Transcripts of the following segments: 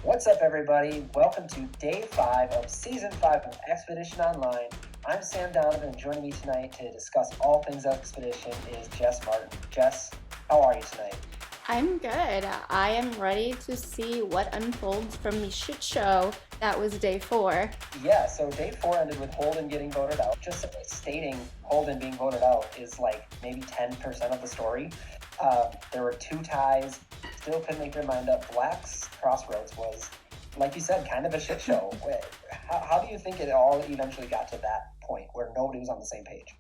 What's up, everybody? Welcome to Day 5 of Season 5 of Expedition Online. I'm Sam Donovan, and joining me tonight to discuss all things Expedition is Jess Martin. Jess, how are you tonight? I'm good. I am ready to see what unfolds from the shit show that was Day 4. Yeah, so Day 4 ended with Holden getting voted out. Just stating Holden being voted out is like maybe 10% of the story. There were 2 ties, still couldn't make their mind up. Black's Crossroads was, like you said, kind of a shit show. How do you think it all eventually got to that point where nobody was on the same page?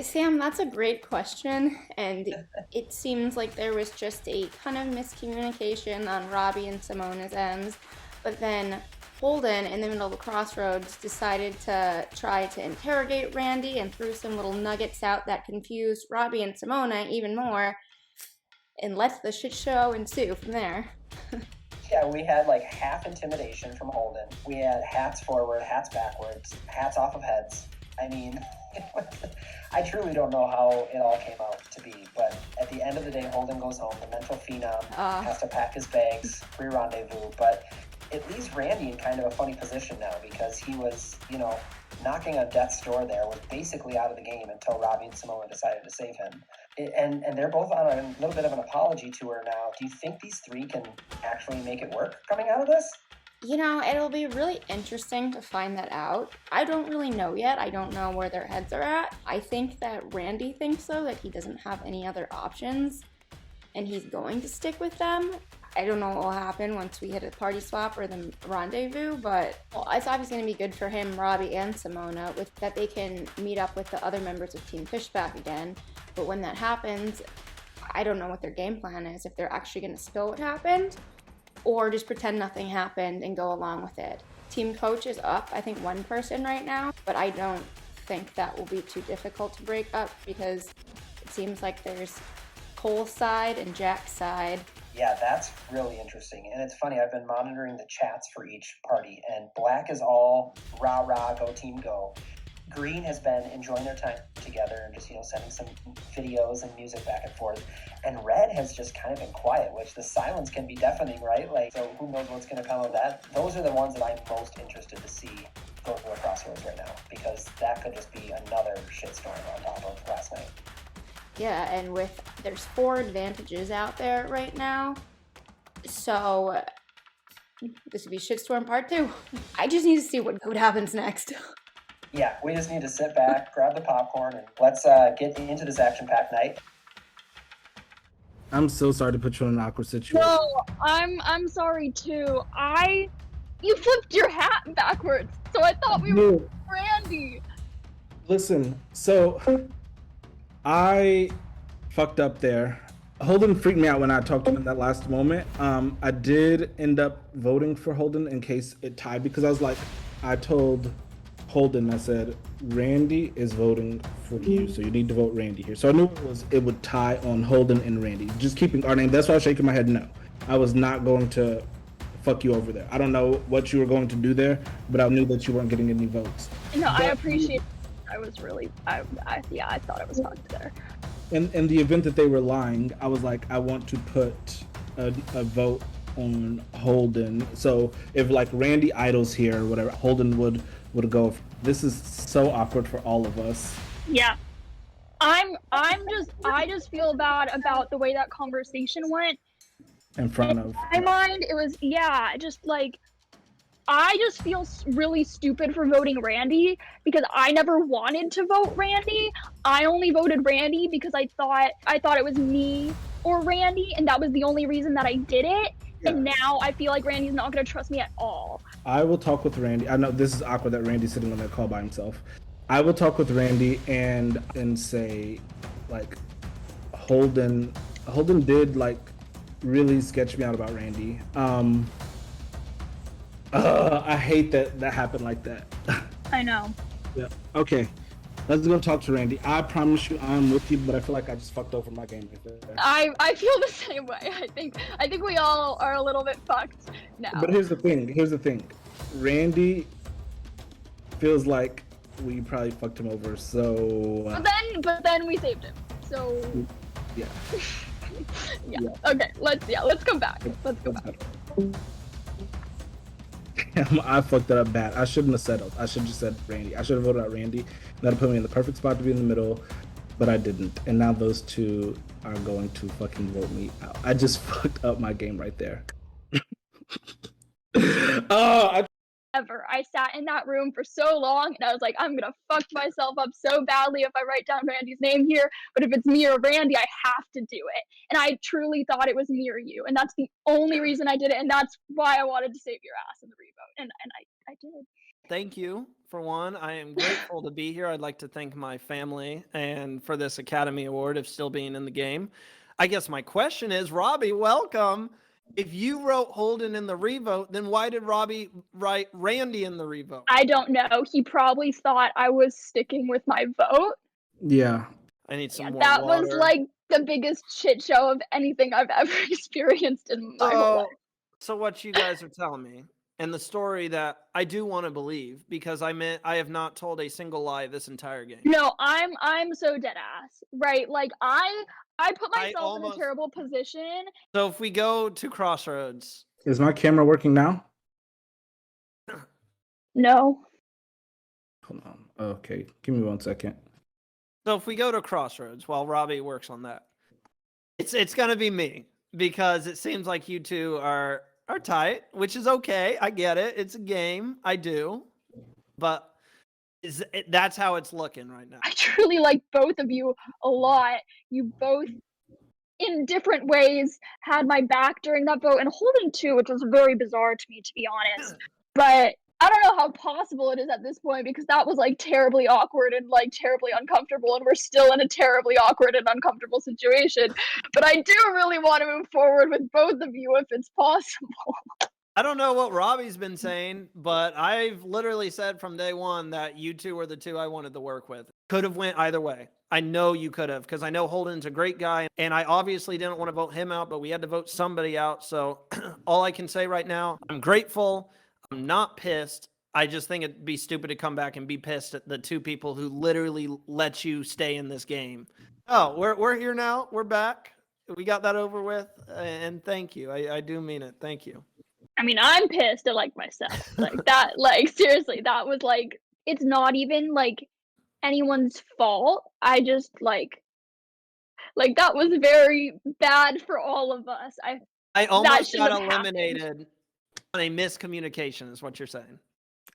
Sam, that's a great question, and it seems like there was just a ton of miscommunication on Robbie and Simona's ends, but then Holden, in the middle of the crossroads, decided to try to interrogate Randy and threw some little nuggets out that confused Robbie and Simona even more, and let the shit show ensue from there. Yeah, we had like half intimidation from Holden. We had hats forward, hats backwards, hats off of heads. I mean, I truly don't know how it all came out to be, but at the end of the day, Holden goes home. The mental phenom has to pack his bags, pre-rendezvous, but it leaves Randy in kind of a funny position now because he was, knocking on death's door there, was basically out of the game until Robbie and Simona decided to save him. And they're both on a little bit of an apology tour now. Do you think these 3 can actually make it work coming out of this? It'll be really interesting to find that out. I don't really know yet. I don't know where their heads are at. I think that Randy thinks so, that he doesn't have any other options, and he's going to stick with them. I don't know what will happen once we hit a party swap or the rendezvous, but it's obviously going to be good for him, Robbie, and Simona, with that they can meet up with the other members of Team Fishback again. But when that happens, I don't know what their game plan is, if they're actually going to spill what happened, or just pretend nothing happened and go along with it. Team coach is up, I think 1 person right now, but I don't think that will be too difficult to break up because it seems like there's Cole's side and Jack's side. Yeah, that's really interesting. And it's funny, I've been monitoring the chats for each party, and Black is all rah rah, go team go. Green has been enjoying their time together and just, sending some videos and music back and forth. And Red has just kind of been quiet, which the silence can be deafening, right? So who knows what's going to come of that? Those are the ones that I'm most interested to see go through the crossroads right now, because that could just be another shitstorm on top of last night. Yeah, and there's 4 advantages out there right now. So this would be shitstorm part 2. I just need to see what happens next. Yeah, we just need to sit back, grab the popcorn, and let's get into this action-packed night. I'm so sorry to put you in an awkward situation. No, I'm sorry too. You flipped your hat backwards, so I thought we were Randy. Listen, so I fucked up there. Holden freaked me out when I talked to him in that last moment. I did end up voting for Holden in case it tied, because I told Holden, I said, Randy is voting for you, so you need to vote Randy here. So I knew it would tie on Holden and Randy. Just keeping our name. That's why I was shaking my head no. I was not going to fuck you over there. I don't know what you were going to do there, but I knew that you weren't getting any votes. No, I appreciate it. I was really, I thought I was fucked there. In the event that they were lying, I was like, I want to put a vote on Holden. So if Randy idles here or whatever, Holden would go. This is so awkward for all of us. Yeah. I just feel bad about the way that conversation went. In front of. In my mind, it was, I just feel really stupid for voting Randy because I never wanted to vote Randy. I only voted Randy because I thought it was me or Randy, and that was the only reason that I did it. Yeah. And now I feel like Randy's not going to trust me at all. I will talk with Randy. I know this is awkward that Randy's sitting on that call by himself. I will talk with Randy and say, Holden did really sketch me out about Randy. I hate that happened like that. I know. Yeah. Okay. Let's go talk to Randy. I promise you I'm with you, but I feel like I just fucked over my game right there. I feel the same way. I think we all are a little bit fucked now. But here's the thing. Randy feels like we probably fucked him over, so... But then we saved him, so... Yeah. yeah. Okay, let's come back. Let's go back. Damn, I fucked that up bad. I shouldn't have settled. I should have just said Randy. I should have voted out Randy. That'd put me in the perfect spot to be in the middle, but I didn't. And now those two are going to fucking vote me out. I just fucked up my game right there. Oh, Ever. I sat in that room for so long and I was like, I'm gonna fuck myself up so badly if I write down Randy's name here, but if it's me or Randy, I have to do it. And I truly thought it was me or you, and that's the only reason I did it, and that's why I wanted to save your ass in the revote, and I did. Thank you, for one. I am grateful to be here. I'd like to thank my family and for this Academy Award of still being in the game. I guess my question is, Robbie, welcome. If you wrote Holden in the revote, then why did Robbie write Randy in the revote? I don't know. He probably thought I was sticking with my vote. yeah. I need some more That water. was like the biggest shit show of anything I've ever experienced in my whole life. So what you guys are telling me, and the story that I do want to believe, because I have not told a single lie this entire game. No, I'm so dead ass. Right? Like I put myself in a terrible position. So if we go to Crossroads. Is my camera working now? No. Hold on. Okay, give me 1 second. So if we go to Crossroads while Robbie works on that, it's gonna be me, because it seems like you two are tight, which is okay. I get it. It's a game. I do. But that's how it's looking right now. I truly like both of you a lot. You both, in different ways, had my back during that vote, and Holden too, which was very bizarre to me, to be honest. But I don't know how possible it is at this point, because that was like terribly awkward and like terribly uncomfortable, and we're still in a terribly awkward and uncomfortable situation. But I do really want to move forward with both of you if it's possible. I don't know what Robbie's been saying, but I've literally said from day one that you two were the two I wanted to work with. Could have went either way. I know you could have, because I know Holden's a great guy, and I obviously didn't want to vote him out, but we had to vote somebody out. So all I can say right now, I'm grateful. I'm not pissed. I just think it'd be stupid to come back and be pissed at the two people who literally let you stay in this game. Oh, we're here now. We're back. We got that over with, and thank you. I do mean it. Thank you. I mean, I'm pissed at like myself. Like that, like seriously, that was like, it's not even like anyone's fault. I just like that was very bad for all of us. I almost got eliminated on a miscommunication, is what you're saying.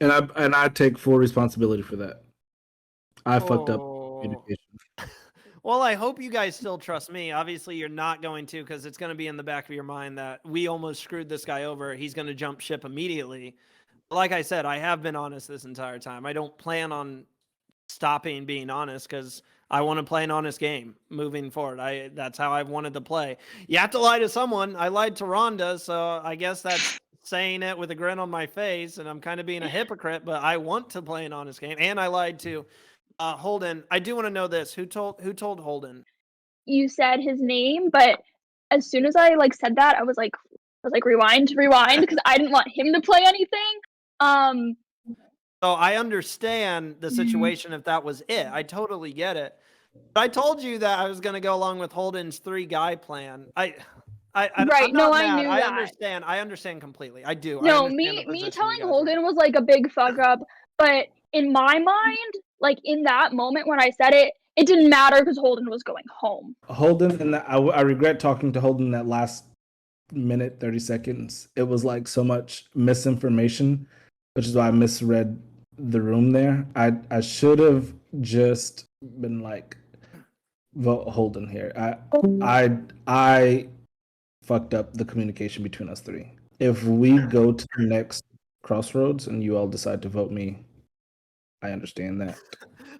And I take full responsibility for that. I fucked up communication. Well, I hope you guys still trust me. Obviously, you're not going to, because it's going to be in the back of your mind that we almost screwed this guy over. He's going to jump ship immediately. Like I said, I have been honest this entire time. I don't plan on stopping being honest, because I want to play an honest game moving forward. That's how I've wanted to play. You have to lie to someone. I lied to Rhonda, so I guess that's saying it with a grin on my face, and I'm kind of being a hypocrite, but I want to play an honest game. And I lied to Holden. I do want to know this. Who told Holden? You said his name, but as soon as I like said that, I was like rewind, because I didn't want him to play anything. So I understand the situation if that was it. I totally get it. But I told you that I was going to go along with Holden's 3-guy plan. Right, no, I knew that. I understand completely. I do. No, me telling Holden was like a big fuck up, but in my mind, like in that moment when I said it, it didn't matter because Holden was going home. Holden, and I regret talking to Holden that last minute, 30 seconds. It was like so much misinformation, which is why I misread the room there. I should have just been like, vote Holden here. I fucked up the communication between us three. If we go to the next Crossroads and you all decide to vote me, I understand that.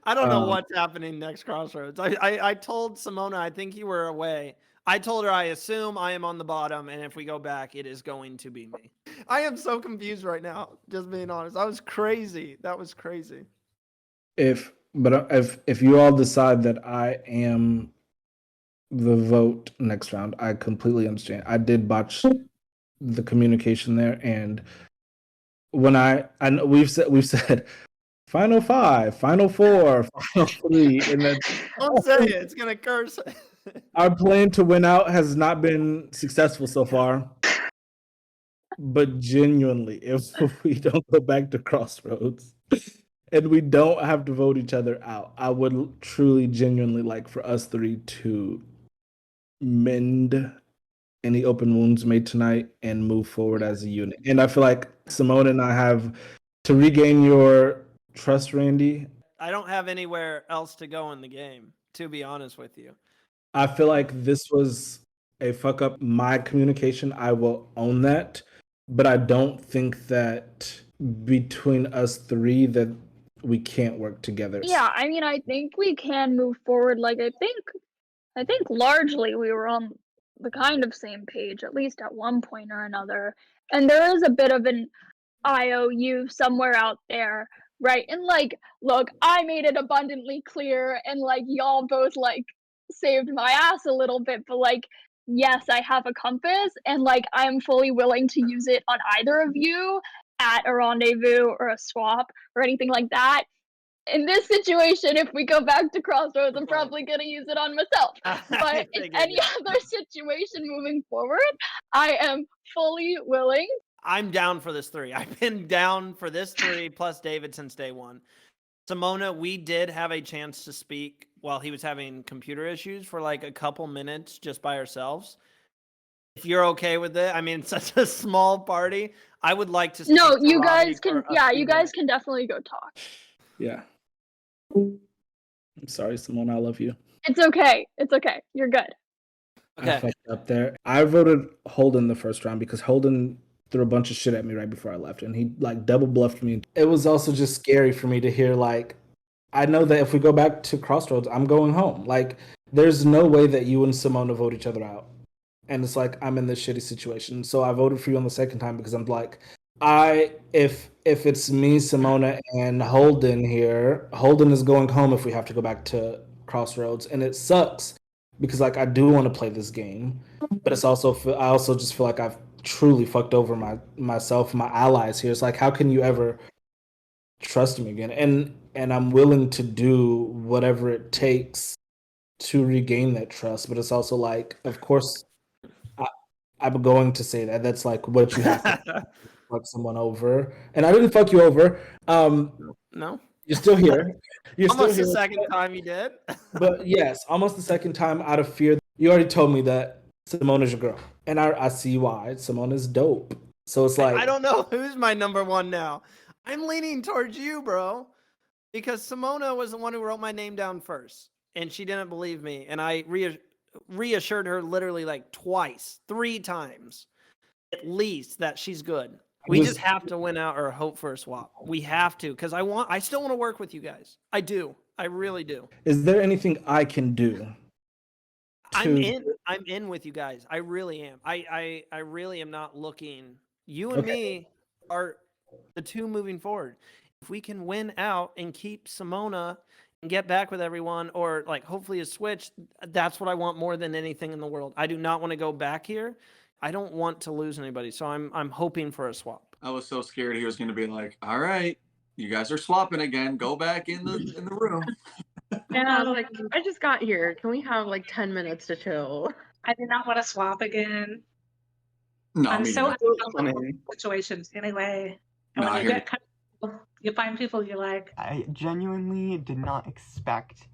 I don't know what's happening next Crossroads. I told Simona, I think you were away. I told her I assume I am on the bottom, and if we go back, it is going to be me. I am so confused right now, just being honest. That was crazy. If you all decide that I am the vote next round, I completely understand. I did botch the communication there, and when we've said final 5, final 4, final 3, and then don't say it. It's gonna curse. Our plan to win out has not been successful so far. But genuinely, if we don't go back to Crossroads and we don't have to vote each other out, I would truly, genuinely like for us three to mend any open wounds made tonight and move forward as a unit. And I feel like Simone and I have to regain your trust, Randy. I don't have anywhere else to go in the game, to be honest with you. I feel like this was a fuck up. My communication, I will own that. But I don't think that between us three that we can't work together. Yeah, I mean, I think we can move forward. Like, I think largely we were on the kind of same page, at least at one point or another. And there is a bit of an IOU somewhere out there, right? And like, look, I made it abundantly clear, and like, y'all both like saved my ass a little bit, but like, yes, I have a compass, and like, I'm fully willing to use it on either of you at a rendezvous or a swap or anything like that. In this situation, if we go back to Crossroads, I'm probably going to use it on myself. But in any other situation moving forward, I am fully willing. I'm down for this 3. I've been down for this 3 plus David since day one. Simona, we did have a chance to speak while he was having computer issues for like a couple minutes just by ourselves. If you're okay with it, I mean, it's such a small party. I would like to. No, you guys can. Yeah, you guys can definitely go talk. Yeah. I'm sorry, Simone. I love you. It's okay. It's okay. You're good. Okay. I fucked up there. I voted Holden the first round because Holden threw a bunch of shit at me right before I left, and he like double bluffed me. It was also just scary for me to hear like, I know that if we go back to Crossroads, I'm going home. Like, there's no way that you and Simona vote each other out. And it's like, I'm in this shitty situation. So I voted for you on the second time because I'm like, if it's me, Simona, and Holden here, Holden is going home if we have to go back to Crossroads. And it sucks because like I do want to play this game, but it's also I also just feel like I've truly fucked over myself, my allies here. It's like, how can you ever trust me again? And I'm willing to do whatever it takes to regain that trust, but it's also like, of course, I'm going to say that. That's like what you have to fuck someone over. And I didn't fuck you over. No. You're still here. You're almost still here. The second time you did. But yes, almost the second time out of fear. You already told me that Simona's your girl. And I see why. Simona's dope. So it's like, I don't know who's my number one now. I'm leaning towards you, bro. Because Simona was the one who wrote my name down first. And she didn't believe me. And I reassured her literally like 3 times at least that she's good. We just have to win out or hope for a swap. We have to, because I still want to work with you guys. I do. I really do. Is there anything I can do? I'm in with you guys. I really am. I really am not looking. You and me are the two moving forward. If we can win out and keep Simona and get back with everyone, or like hopefully a switch, that's what I want more than anything in the world. I do not want to go back here. I don't want to lose anybody, so I'm hoping for a swap. I was so scared he was going to be like, "All right, you guys are swapping again. Go back in the room." And I was like, I just got here. Can we have like 10 minutes to chill? I did not want to swap again. No, I'm so funny. situations anyway. And No, when you get you find people you like. I genuinely did not expect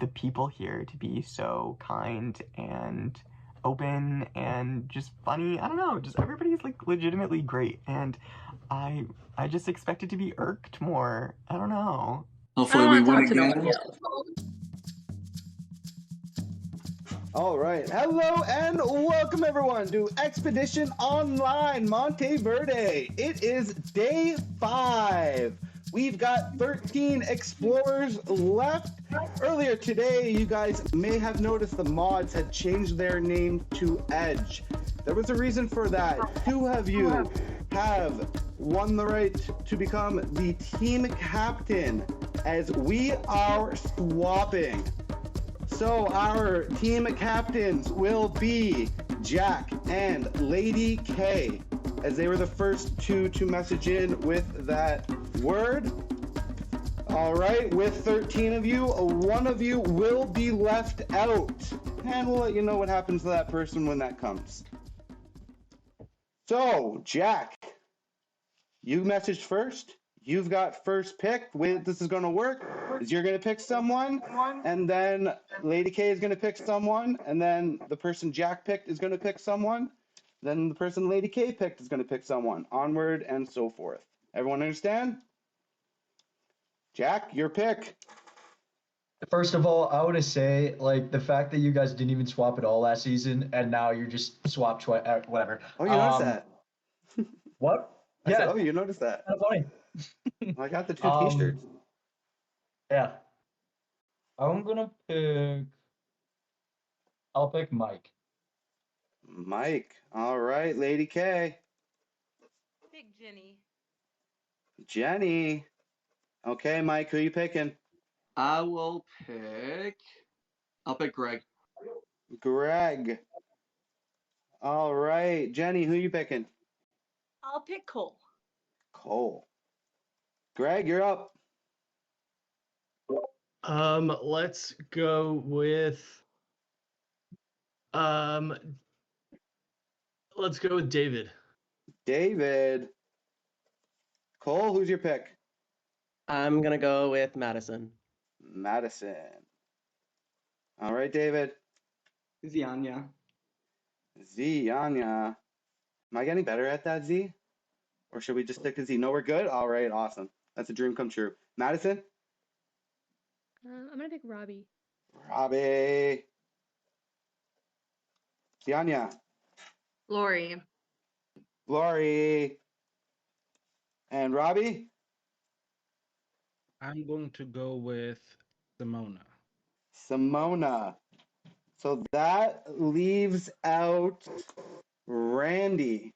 the people here to be so kind and open and just funny. I don't know, just everybody's like legitimately great, and I just expected to be irked more. I don't know. Hopefully we win again. All right. Hello and welcome everyone to Expedition Online Monteverde. It is day 5. We've got 13 explorers left. Earlier today, you guys may have noticed the mods had changed their name to Edge. There was a reason for that. 2 of you have won the right to become the team captain as we are swapping. So our team captains will be Jack and Lady K, as they were the first 2 to message in with that word. All right, with 13 of you, 1 of you will be left out. And we'll let you know what happens to that person when that comes. So, Jack, you messaged first. You've got first pick. The way that this is going to work is you're going to pick someone, and then Lady K is going to pick someone, and then the person Jack picked is going to pick someone. Then the person Lady K picked is going to pick someone. Onward and so forth. Everyone understand? Jack, your pick. First of all, I want to say, like, the fact that you guys didn't even swap at all last season, and now you're just swapped, whatever. Oh, you noticed that? What? I Yeah. said, oh, you noticed that? Kind of funny. I got the two T-shirts. Yeah. I'm gonna pick. I'll pick Mike. Mike. All right, Lady K. Pick Jenny. Jenny. Okay, Mike, who you picking? I'll pick Greg. Greg. All right, Jenny, who you picking? I'll pick Cole. Cole. Greg, you're up. Let's go with David. David. Cole, who's your pick? I'm gonna go with Madison. Madison. All right, David. Zianya. Zianya. Am I getting better at that, Z? Or should we just stick to Z? No, we're good? All right, awesome. That's a dream come true. Madison? I'm gonna pick Robbie. Robbie. Zianya. Lori. Lori. And Robbie? I'm going to go with Simona. Simona. So that leaves out Randy.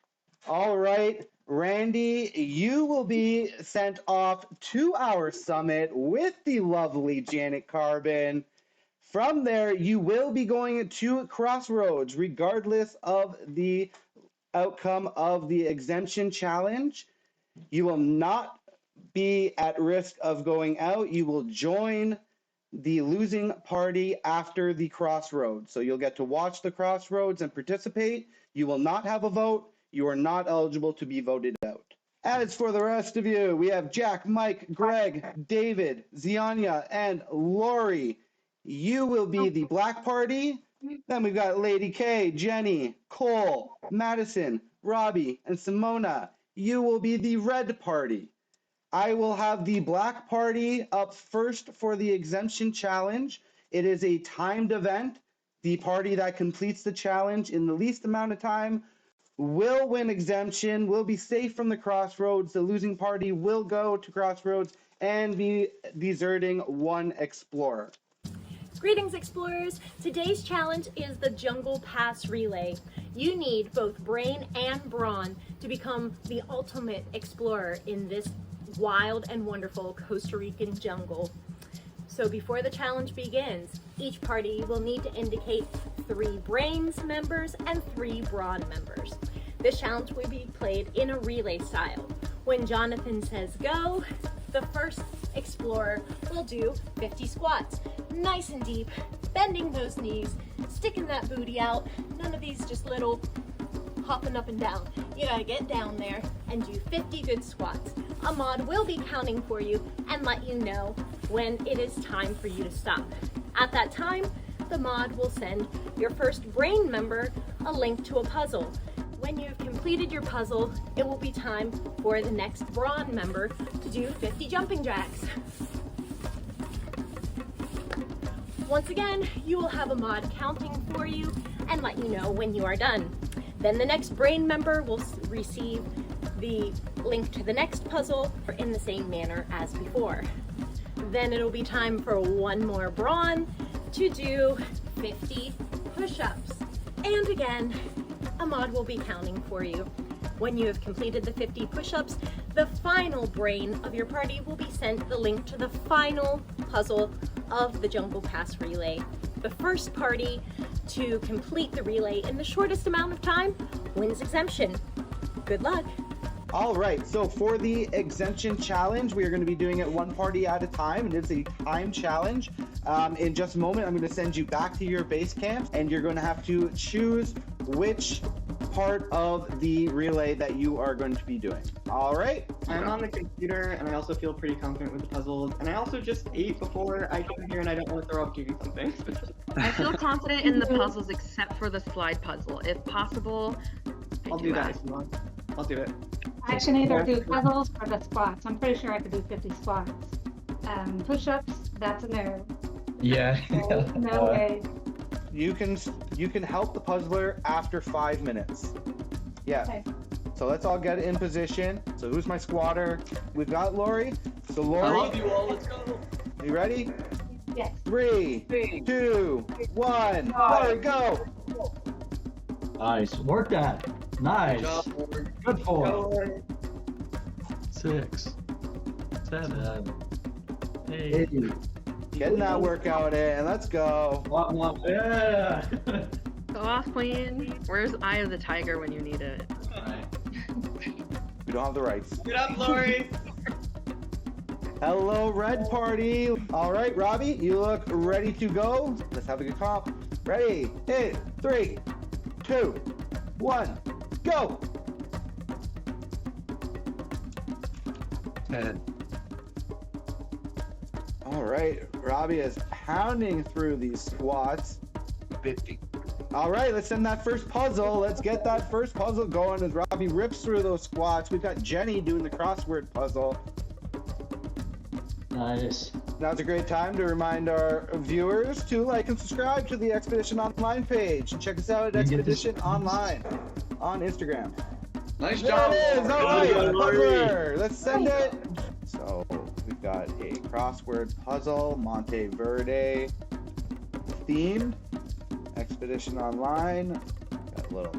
All right, Randy, you will be sent off to our summit with the lovely Janet Carbon. From there, you will be going to Crossroads, regardless of the outcome of the exemption challenge. You will not be at risk of going out. You will join the losing party after the Crossroads. So you'll get to watch the Crossroads and participate. You will not have a vote. You are not eligible to be voted out. As for the rest of you, we have Jack, Mike, Greg, David, Zianya, and Lori. You will be the black party. Then we've got Lady K, Jenny, Cole, Madison, Robbie, and Simona. You will be the red party. I will have the black party up first for the exemption challenge. It is a timed event. The party that completes the challenge in the least amount of time will win exemption, will be safe from the Crossroads. The losing party will go to Crossroads and be deserting one explorer. Greetings, explorers. Today's challenge is the Jungle Pass Relay. You need both brain and brawn to become the ultimate explorer in this wild and wonderful Costa Rican jungle. So before the challenge begins, each party will need to indicate 3 brains members and 3 brawn members. This challenge will be played in a relay style. When Jonathan says go, the first explorer will do 50 squats, nice and deep, bending those knees, sticking that booty out, none of these just little hopping up and down. You gotta get down there and do 50 good squats. A mod will be counting for you and let you know when it is time for you to stop. At that time, the mod will send your first brain member a link to a puzzle. When you've completed your puzzle, it will be time for the next brawn member to do 50 jumping jacks. Once again, you will have a mod counting for you and let you know when you are done. Then the next brain member will receive the link to the next puzzle in the same manner as before. Then it'll be time for one more brawn to do 50 push-ups. And again, a mod will be counting for you. When you have completed the 50 push-ups, the final brain of your party will be sent the link to the final puzzle of the Jungle Pass Relay. The first party to complete the relay in the shortest amount of time wins exemption. Good luck. All right, so for the exemption challenge, we are going to be doing it one party at a time, and it's a time challenge. In just a moment, I'm going to send you back to your base camp, and you're going to have to choose which part of the relay that you are going to be doing. All right. I'm on the computer, and I also feel pretty confident with the puzzles. And I also just ate before I came here, and I don't want to throw up doing something. I feel confident in the puzzles except for the slide puzzle. If possible, I'll do that if you want. I'll do it. I can either do puzzles or the squats. I'm pretty sure I could do 50 squats. Push-ups, that's a no. Yeah. No way. You can help the puzzler after 5 minutes. Yeah. Okay. So let's all get in position. So who's my squatter? We've got Lori. So Lori. I love you all. Let's go. You ready? Yes. 3, 2, 1. Lori, go. Nice. Work that. Nice. Good for. 6, 7, 8. Getting that workout in. Let's go. Yeah. go off, Queen. Where's Eye of the Tiger when you need it? We don't have the rights. Get up, Lori. Hello, Red Party. All right, Robbie, you look ready to go. Let's have a good comp. Ready? Hit. 3, 2, 1, go. 10. All right, Robbie is pounding through these squats. 50. All right, let's send that first puzzle. Let's get that first puzzle going as Robbie rips through those squats. We've got Jenny doing the crossword puzzle. Nice. Now's a great time to remind our viewers to like and subscribe to the Expedition Online page. And check us out at Expedition Online on Instagram. Nice There job. it is. All right, Good, Lori. puzzler. Let's send it. So we've got a crossword puzzle, Monteverde themed, Expedition Online. Got a little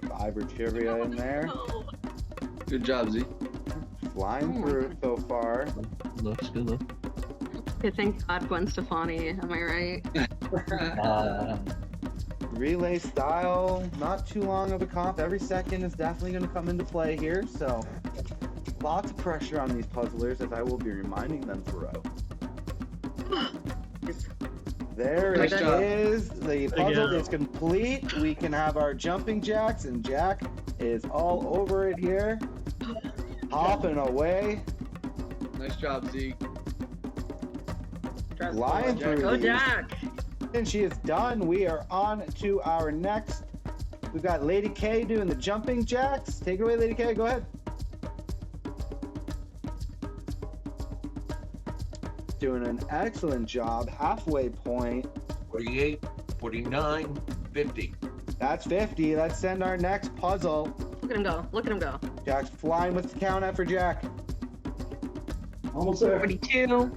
survivor trivia in there. Good job, Z. Flying through it so far. Looks good. Look. I thank God Gwen Stefani, am I right? Relay style, not too long of a comp. Every second is definitely going to come into play here, so lots of pressure on these puzzlers, as I will be reminding them throughout. There Nice it job. is. The puzzle go. is complete. We can have our jumping jacks, and Jack is all over it here, hopping away, Nice job, Z. flying through Go these. Jack! And she is done. We are on to our next. We've got Lady K doing the jumping jacks. Take it away, Lady K. Go ahead. Doing an excellent job. Halfway point. 48, 49, 50. That's 50. Let's send our next puzzle. Look at him go, look at him go. Jack's flying with the count out for Jack. Almost there. 42,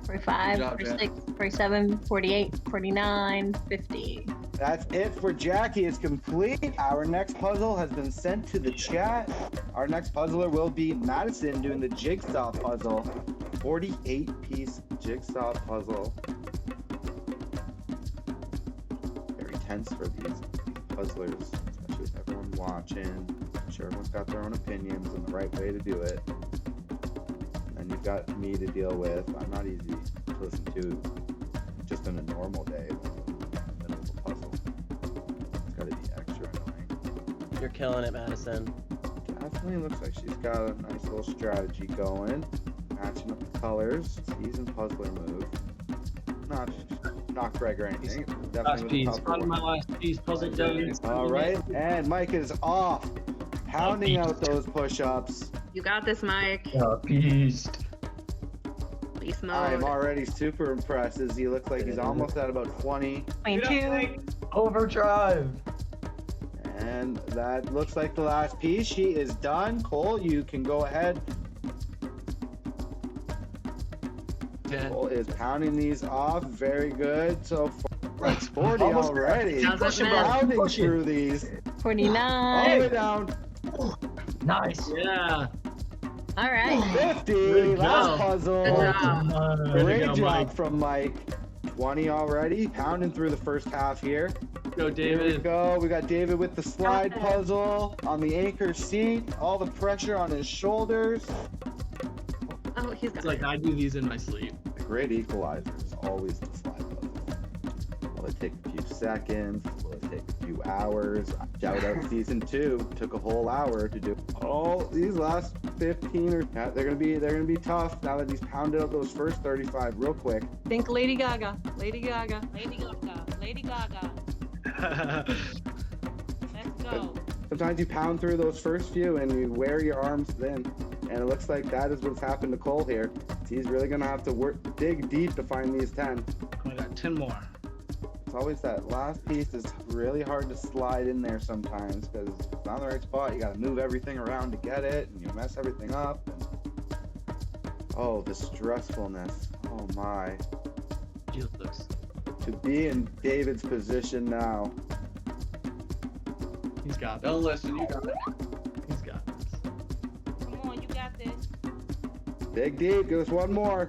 45, Good job, 46, 47, 48, 49, 50. That's it for Jack. He is complete. Our next puzzle has been sent to the chat. Our next puzzler will be Madison doing the jigsaw puzzle. 48-piece jigsaw puzzle. Very tense for these puzzlers, especially with everyone watching. I'm sure everyone's got their own opinions on the right way to do it. And then you've got me to deal with. I'm not easy to listen to just on a normal day. Middle of a puzzle. It's got to be extra annoying. You're killing it, Madison. Definitely looks like she's got a nice little strategy going. Matching up the colors. Seasoned puzzler move. Not Greg or anything. Last Definitely piece. with the tougher On my one. last piece. Puzzle done. All right, and Mike is off. Pounding out those push-ups. You got this, Mike. Beast. Beast I'm mode. already super impressed as he looks like he's almost at about 20. 22. Overdrive. And that looks like the last piece. She is done. Cole, you can go ahead. 10. Cole is pounding these off. Very good. So Right. 40 Almost already. Doesn't Pushing, matter. Pounding Push it. through these. All the 49. way down. Nice. Yeah. All right. 50. Good Last job. puzzle. Good job. Great go, job Mike. from Mike. 20 already. Pounding through the first half here. Go, Here we David. go. We got David with the slide puzzle on the anchor seat. All the pressure on his shoulders. Oh, he's got It's like I do these in my sleep. The great equalizer is always the slide puzzle. Well, it takes a few seconds. Will it take a few hours? Shout out season 2. Took a whole hour to do all these last 15 or they're gonna be tough now that he's pounded out those first 35 real quick. Think Lady Gaga. Lady Gaga. Lady Gaga. Lady Gaga. Let's go. Sometimes you pound through those first few and you wear your arms thin. And it looks like that is what's happened to Cole here. He's really gonna have to dig deep to find these 10. I got 10 more. It's always that last piece is really hard to slide in there sometimes because it's not the right spot. You gotta move everything around to get it and you mess everything up. Oh, the stressfulness. Oh my. Jesus. To be in David's position now. He's got this. Don't listen, you got it. He's got this. Come on, you got this. Dig deep, give us one more.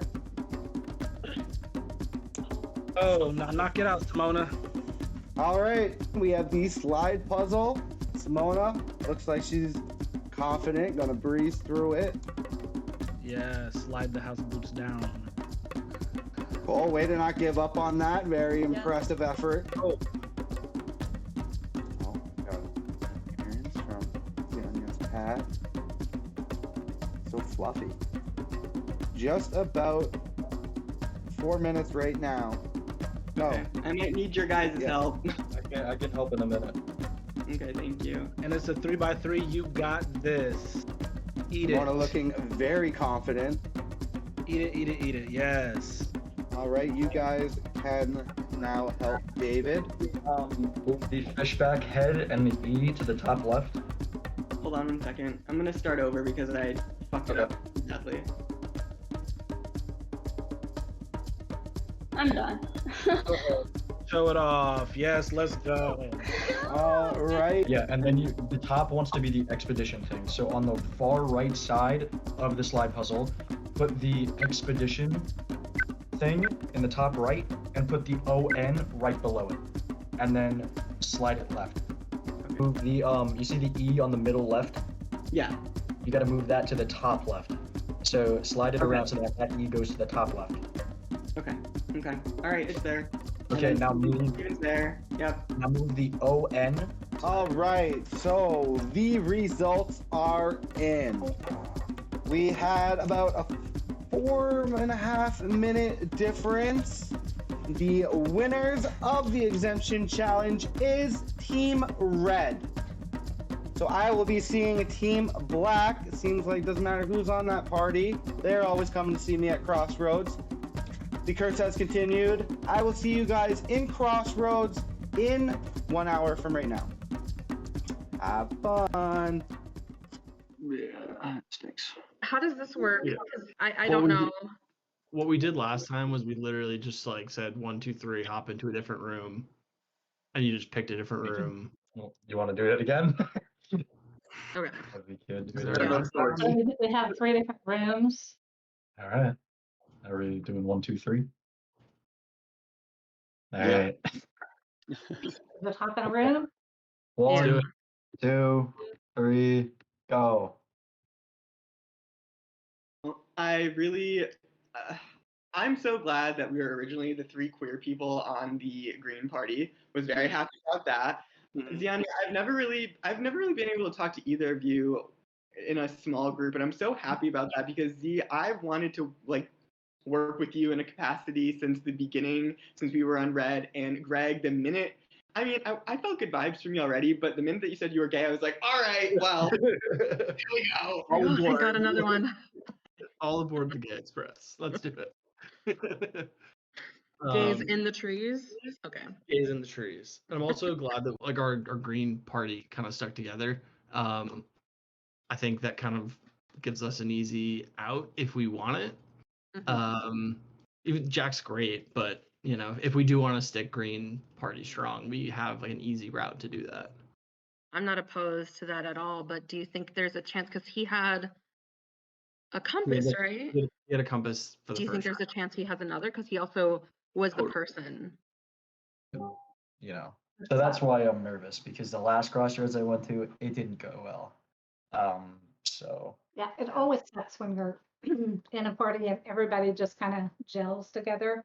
Oh, now knock it out, Simona. All right, we have the slide puzzle. Simona looks like she's confident, gonna breeze through it. Yeah, slide the house boots down. Cole, way to not give up on that. Very impressive effort. Oh. Got appearance from Daniel's Pat. So fluffy. Just about 4 minutes right now. No. Okay. I might need your guys' help. I can help in a minute. Okay, thank you. And it's a 3x3. You got this. Eat it. Simona looking very confident. Eat it, eat it, eat it. Yes. All right, you guys can now help David. Move the fishback head and the E to the top left. Hold on 1 second. I'm gonna start over because I fucked it up badly. I'm done. Show it off. Yes, let's go. All right. Yeah, and then the top wants to be the expedition thing. So on the far right side of the slide puzzle, put the expedition thing in the top right and put the ON right below it. And then slide it left. Move the you see the E on the middle left? Yeah. You gotta move that to the top left. So slide it around so that E goes to the top left. Okay. Okay. Alright, it's there. Okay, now move. It's there. Yep. Now move the ON. All right, so the results are in. We had about a 4.5 minute difference. The winners of the exemption challenge is Team Red. So I will be seeing Team Black. It seems like it doesn't matter who's on that party. They're always coming to see me at Crossroads. The curse has continued. I will see you guys in Crossroads in 1 hour from right now. Have fun. Yeah, stinks. How does this work? Yeah. 'Cause I Well, don't we know. did- What we did last time was we literally just like said 1, 2, 3, hop into a different room, and you just picked a different room. Well, you want to do it again? Okay. We could do Is it there again. So we have 3 different rooms. All right. Are we doing 1, 2, 3? All Yeah. right. The top in a room. Let's do 1, it. 2, 3, go. I really, I'm so glad that we were originally the 3 queer people on the Green Party. Was very happy about that. Zion, I've never really been able to talk to either of you in a small group, and I'm so happy about that because I've wanted to like work with you in a capacity since the beginning, since we were on Red. And Greg, the minute, I mean, I felt good vibes from you already, but the minute that you said you were gay, I was like, all right, well, here we go. All I aboard. got another one. All aboard the Gay Express. Let's do it. Gays in the trees. Okay. Gays in the trees. And I'm also glad that like our Green Party kind of stuck together. I think that kind of gives us an easy out if we want it. Even Jack's great, but you know, if we do want to stick Green Party strong, we have like an easy route to do that. I'm not opposed to that at all, but do you think there's a chance because he had a compass, right? He had a compass for the Do you think first there's a chance he has another? Because he also was the Totally. person. You know. So that's why I'm nervous because the last Crossroads I went to, it didn't go well. So Yeah, it always sucks when you're in a party and everybody just kind of gels together.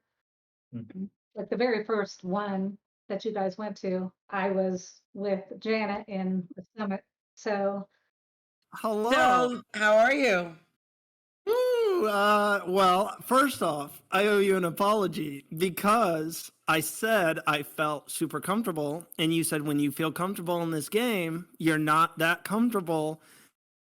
Mhm. Like the very first one, that you guys went to, I was with Janet in the summit. So Hello. So, how are you? Ooh, well, first off, I owe you an apology because I said I felt super comfortable, and you said when you feel comfortable in this game, you're not that comfortable.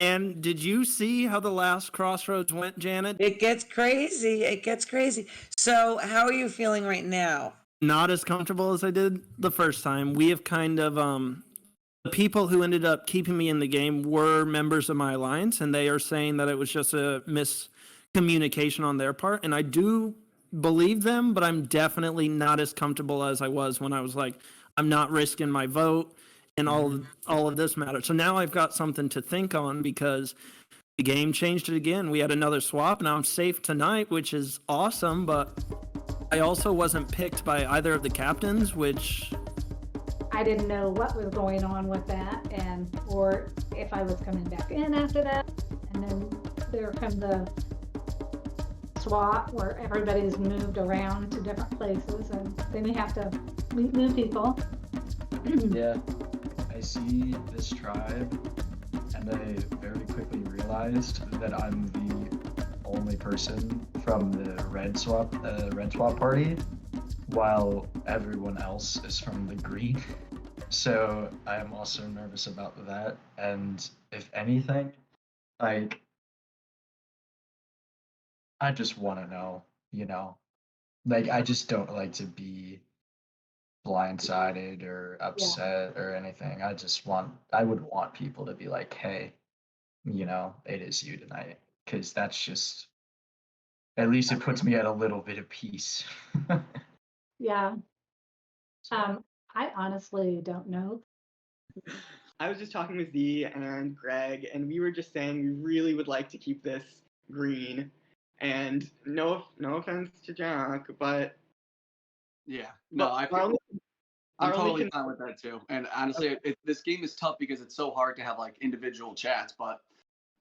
And did you see how the last crossroads went, Janet? It gets crazy. It gets crazy. So, how are you feeling right now? Not as comfortable as I did the first time. We have kind of the people who ended up keeping me in the game were members of my alliance, and they are saying that it was just a miscommunication on their part. And I do believe them, but I'm definitely not as comfortable as I was when I was like, I'm not risking my vote, and all of this matters. So now I've got something to think on because the game changed it again. We had another swap. Now I'm safe tonight, which is awesome, but I also wasn't picked by either of the captains, which I didn't know what was going on with that, or if I was coming back in after that. And then there come the swap where everybody's moved around to different places, and then you have to meet new people. Yeah, I see this tribe, and I very quickly realized that I'm the only person from the red swap party, while everyone else is from the green. So I am also nervous about that. And if anything, like, I just want to know, like, I just don't like to be blindsided or upset or anything. I would want people to be like, hey, it is you tonight. Because that's just, at least it puts me at a little bit of peace. Yeah. I honestly don't know. I was just talking with Z and Greg, and we were just saying we really would like to keep this green. And no offense to Jack, but Yeah, no, our I'm only totally fine with that too. And honestly, this game is tough because it's so hard to have like individual chats. But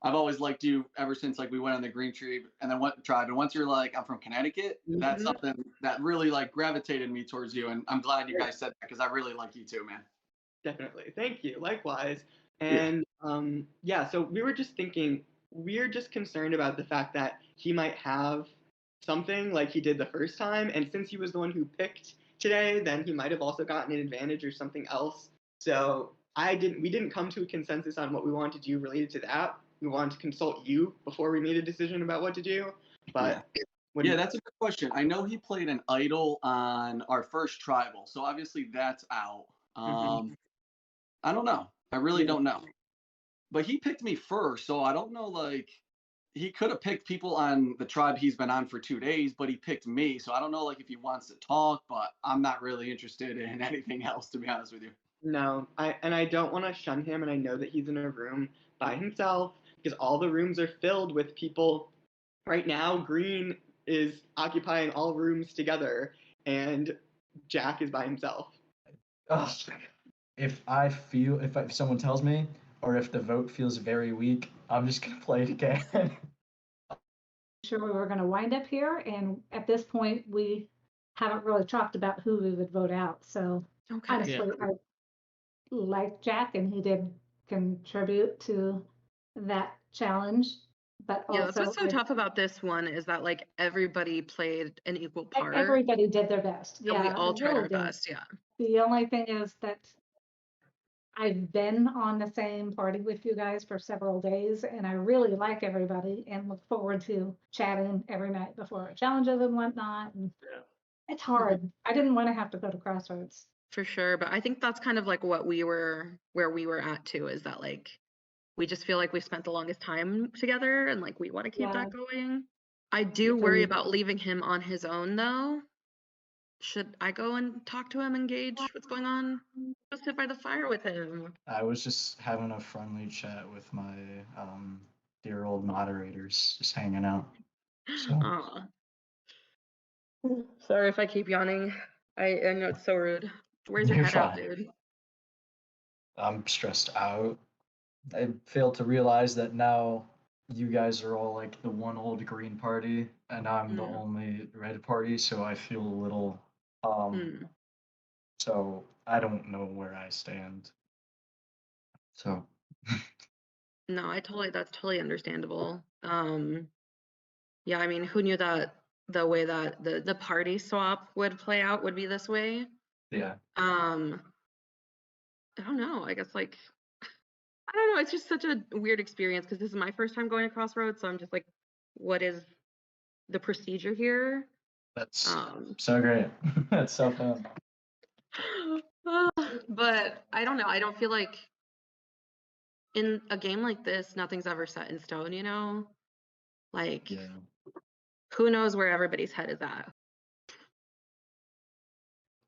I've always liked you ever since like we went on the Green Tree and then went tribe. And once you're like, I'm from Connecticut, that's something that really like gravitated me towards you. And I'm glad you guys said that because I really like you too, man. Definitely. Thank you. Likewise. And so we were just thinking, we're just concerned about the fact that he might have something like he did the first time. And since he was the one who picked today, then he might have also gotten an advantage or something else. So we didn't come to a consensus on what we wanted to do related to that. We wanted to consult you before we made a decision about what to do. But Yeah, that's a good question. I know he played an idol on our first tribal, so obviously that's out. I don't know. I really don't know. But he picked me first, so I don't know, like, he could have picked people on the tribe he's been on for 2 days, but he picked me, so I don't know, like, if he wants to talk, but I'm not really interested in anything else, to be honest with you. No, I don't want to shun him, and I know that he's in a room by himself because all the rooms are filled with people. Right now, Green is occupying all rooms together, and Jack is by himself. Ugh. If someone tells me, or if the vote feels very weak, I'm just gonna play it again. Sure, we were going to wind up here, and at this point, we haven't really talked about who we would vote out. So honestly, I like Jack, and he did contribute to that challenge. But Yeah, also, that's what's so tough about this one is that like everybody played an equal part. everybody did their best. And we Yeah, all they tried really our did. best. Yeah. The only thing is that I've been on the same party with you guys for several days, and I really like everybody and look forward to chatting every night before our challenges and whatnot. And it's hard. I didn't want to have to go to Crossroads. For sure, but I think that's kind of like where we were at too, is that like we just feel like we spent the longest time together and like we want to keep that going. I do worry about leaving him on his own though. Should I go and talk to him, engage what's going on? Go sit by the fire with him. I was just having a friendly chat with my dear old moderators, just hanging out. So Aw. Sorry if I keep yawning. I know it's so rude. Where's your You're head out, fine. dude? I'm stressed out. I failed to realize that now you guys are all like the one old green party, and I'm the only red party, so I feel a little So I don't know where I stand. So No, that's totally understandable. Yeah, I mean, who knew that the way that the party swap would play out would be this way? yeah. I don't know. I guess like I don't know. It's just such a weird experience because this is my first time going to Crossroads, so I'm just like, what is the procedure here? That's so great. That's so fun. But I don't know. I don't feel like in a game like this, nothing's ever set in stone, you know? Like, who knows where everybody's head is at?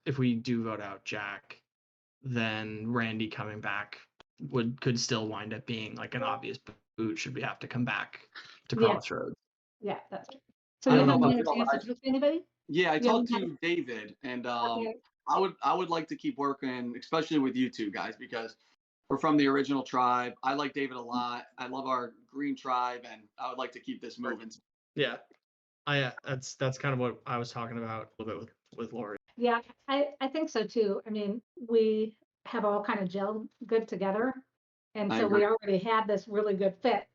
If we do vote out Jack, then Randy coming back could still wind up being like an obvious boot should we have to come back to Yeah. Crossroads. Yeah, that's right. So I you don't know haven't about had a y'all, chance but to talk to anybody? Yeah, I You talked haven't to David, and Okay. I would like to keep working, especially with you two guys, because we're from the original tribe. I like David a lot. I love our green tribe, and I would like to keep this moving. Yeah, that's kind of what I was talking about a little bit with Lori. Yeah, I think so too. I mean, we have all kind of gelled good together. And I so agree. we already had this really good fit.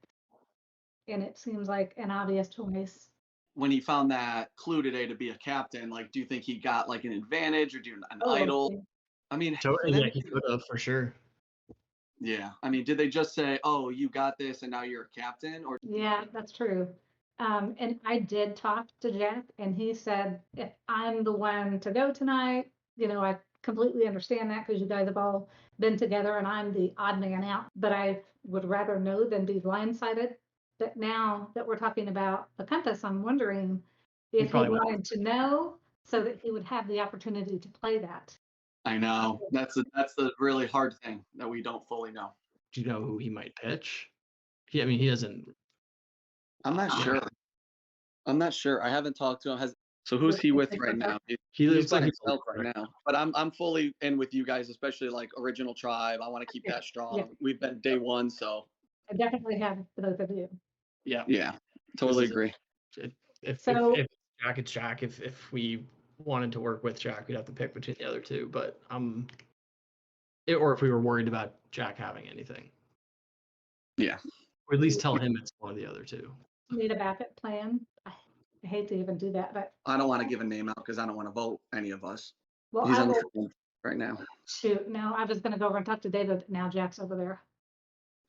And it seems like an obvious choice. When he found that clue today to be a captain, like, do you think he got like an advantage or do an Oh, idol? yeah. I mean, So for yeah, them, he could have for sure. yeah. I mean, did they just say, "Oh, you got this, and now you're a captain," or Yeah, that's true. And I did talk to Jack, and he said, if I'm the one to go tonight, I completely understand that because you guys have all been together and I'm the odd man out, but I would rather know than be blindsided. But now that we're talking about the compass, I'm wondering if he probably would. wanted to know so that he would have the opportunity to play that. I know that's the really hard thing that we don't fully know. Do you know who he might pitch? I mean, he doesn't. I'm not Yeah. sure. I'm not sure. I haven't talked to him. So who's he with right now? He He's looks by like he's himself alone right now. But I'm fully in with you guys, especially like original tribe. I want to keep that strong. Yeah. We've been day one, so I definitely have the both of you. Yeah. yeah, totally This is agree. If So- if Jack, it's Jack. If we wanted to work with Jack, we'd have to pick between the other two. But or if we were worried about Jack having anything, Yeah. or at least tell him it's one of the other two. Need a backup plan. I hate to even do that, but I don't want to give a name out because I don't want to vote any of us. well, He's I on the will phone right now. shoot. No, I was gonna go over and talk to David. Now Jack's over there.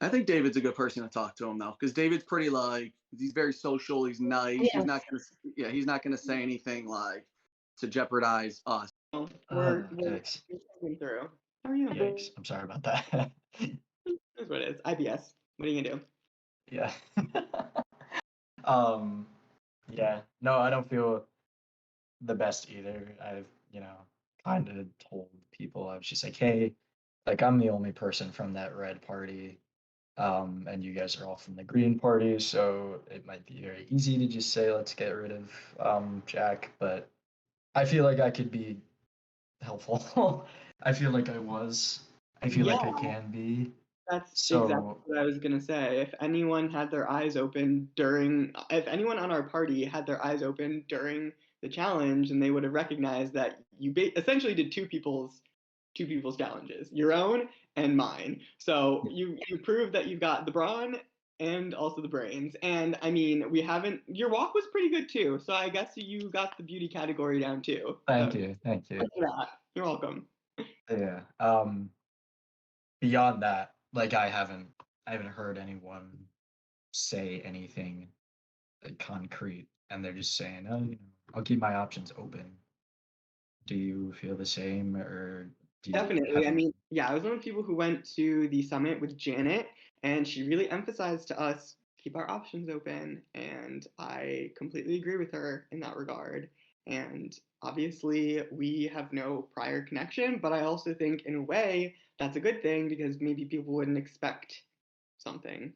I think David's a good person to talk to him though, because David's pretty like he's very social. He's nice. Yes. He's not gonna say anything like to jeopardize us. We're Yikes. moving through. How are you? Yikes. I'm sorry about that. That's what it is. IBS. What are you gonna do? Yeah. Yeah. No, I don't feel the best either. I've, kind of told people, I was just like, hey, like I'm the only person from that red party. And you guys are all from the green party, so it might be very easy to just say, let's get rid of Jack, but I feel like I could be helpful. I feel like I was. I feel like I Yeah. can be. That's So- exactly what I was gonna say. If anyone on our party had their eyes open during the challenge, and they would have recognized that you essentially did two people's challenges, your own and mine. So you proved that you've got the brawn and also the brains. And I mean, your walk was pretty good too. So I guess you got the beauty category down too. Thank So you. thanks for that. You're welcome. Yeah. Beyond that, like I haven't heard anyone say anything concrete, and they're just saying, oh, I'll keep my options open. Do you feel the same, or do you Definitely. I have- mean, yeah, I was one of the people who went to the summit with Janet, and she really emphasized to us keep our options open, and I completely agree with her in that regard. And obviously, we have no prior connection, but I also think in a way that's a good thing because maybe people wouldn't expect something.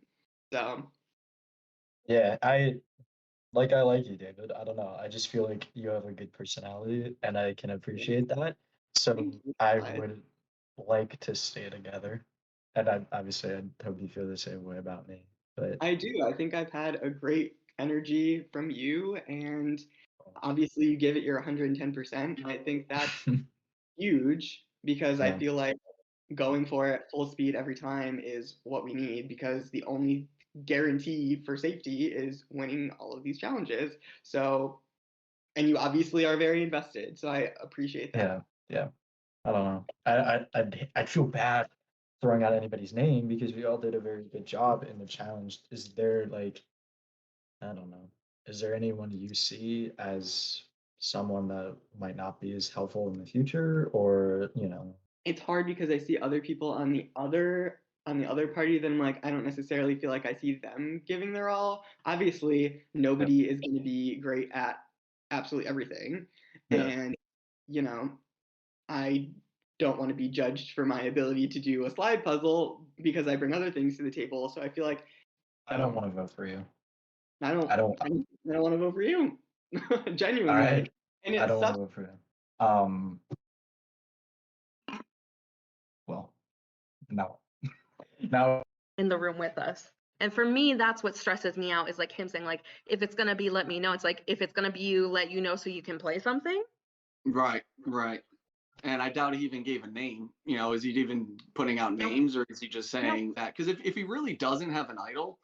So, Yeah, I like you, David. I don't know. I just feel like you have a good personality, and I can appreciate that. So I would like to stay together, and obviously I hope you feel the same way about me. But I do. I think I've had a great energy from you, and obviously you give it your 110%. And I think that's huge because I Yeah. feel like going for it full speed every time is what we need, because the only guarantee for safety is winning all of these challenges. So, and you obviously are very invested, so I appreciate that. Yeah. I don't know. I'd feel bad throwing out anybody's name because we all did a very good job in the challenge. Is there like, I don't know, is there anyone you see as someone that might not be as helpful in the future, or It's hard because I see other people on the other party that I'm like, I don't necessarily feel like I see them giving their all. Obviously, nobody is going to be great at absolutely everything. Yeah. And, I don't want to be judged for my ability to do a slide puzzle because I bring other things to the table. So I feel like I don't want to vote for you. I don't I don't. I don't want to vote for you. All Genuinely. right. And I it don't want sucks. to vote for you. Well, no. Now In the room with us. And for me, that's what stresses me out, is like him saying like, if it's gonna be, let me know. It's like, if it's gonna be you, let you know so you can play something. Right. And I doubt he even gave a name. Is he even putting out names, or is he just saying that? Because if he really doesn't have an idol,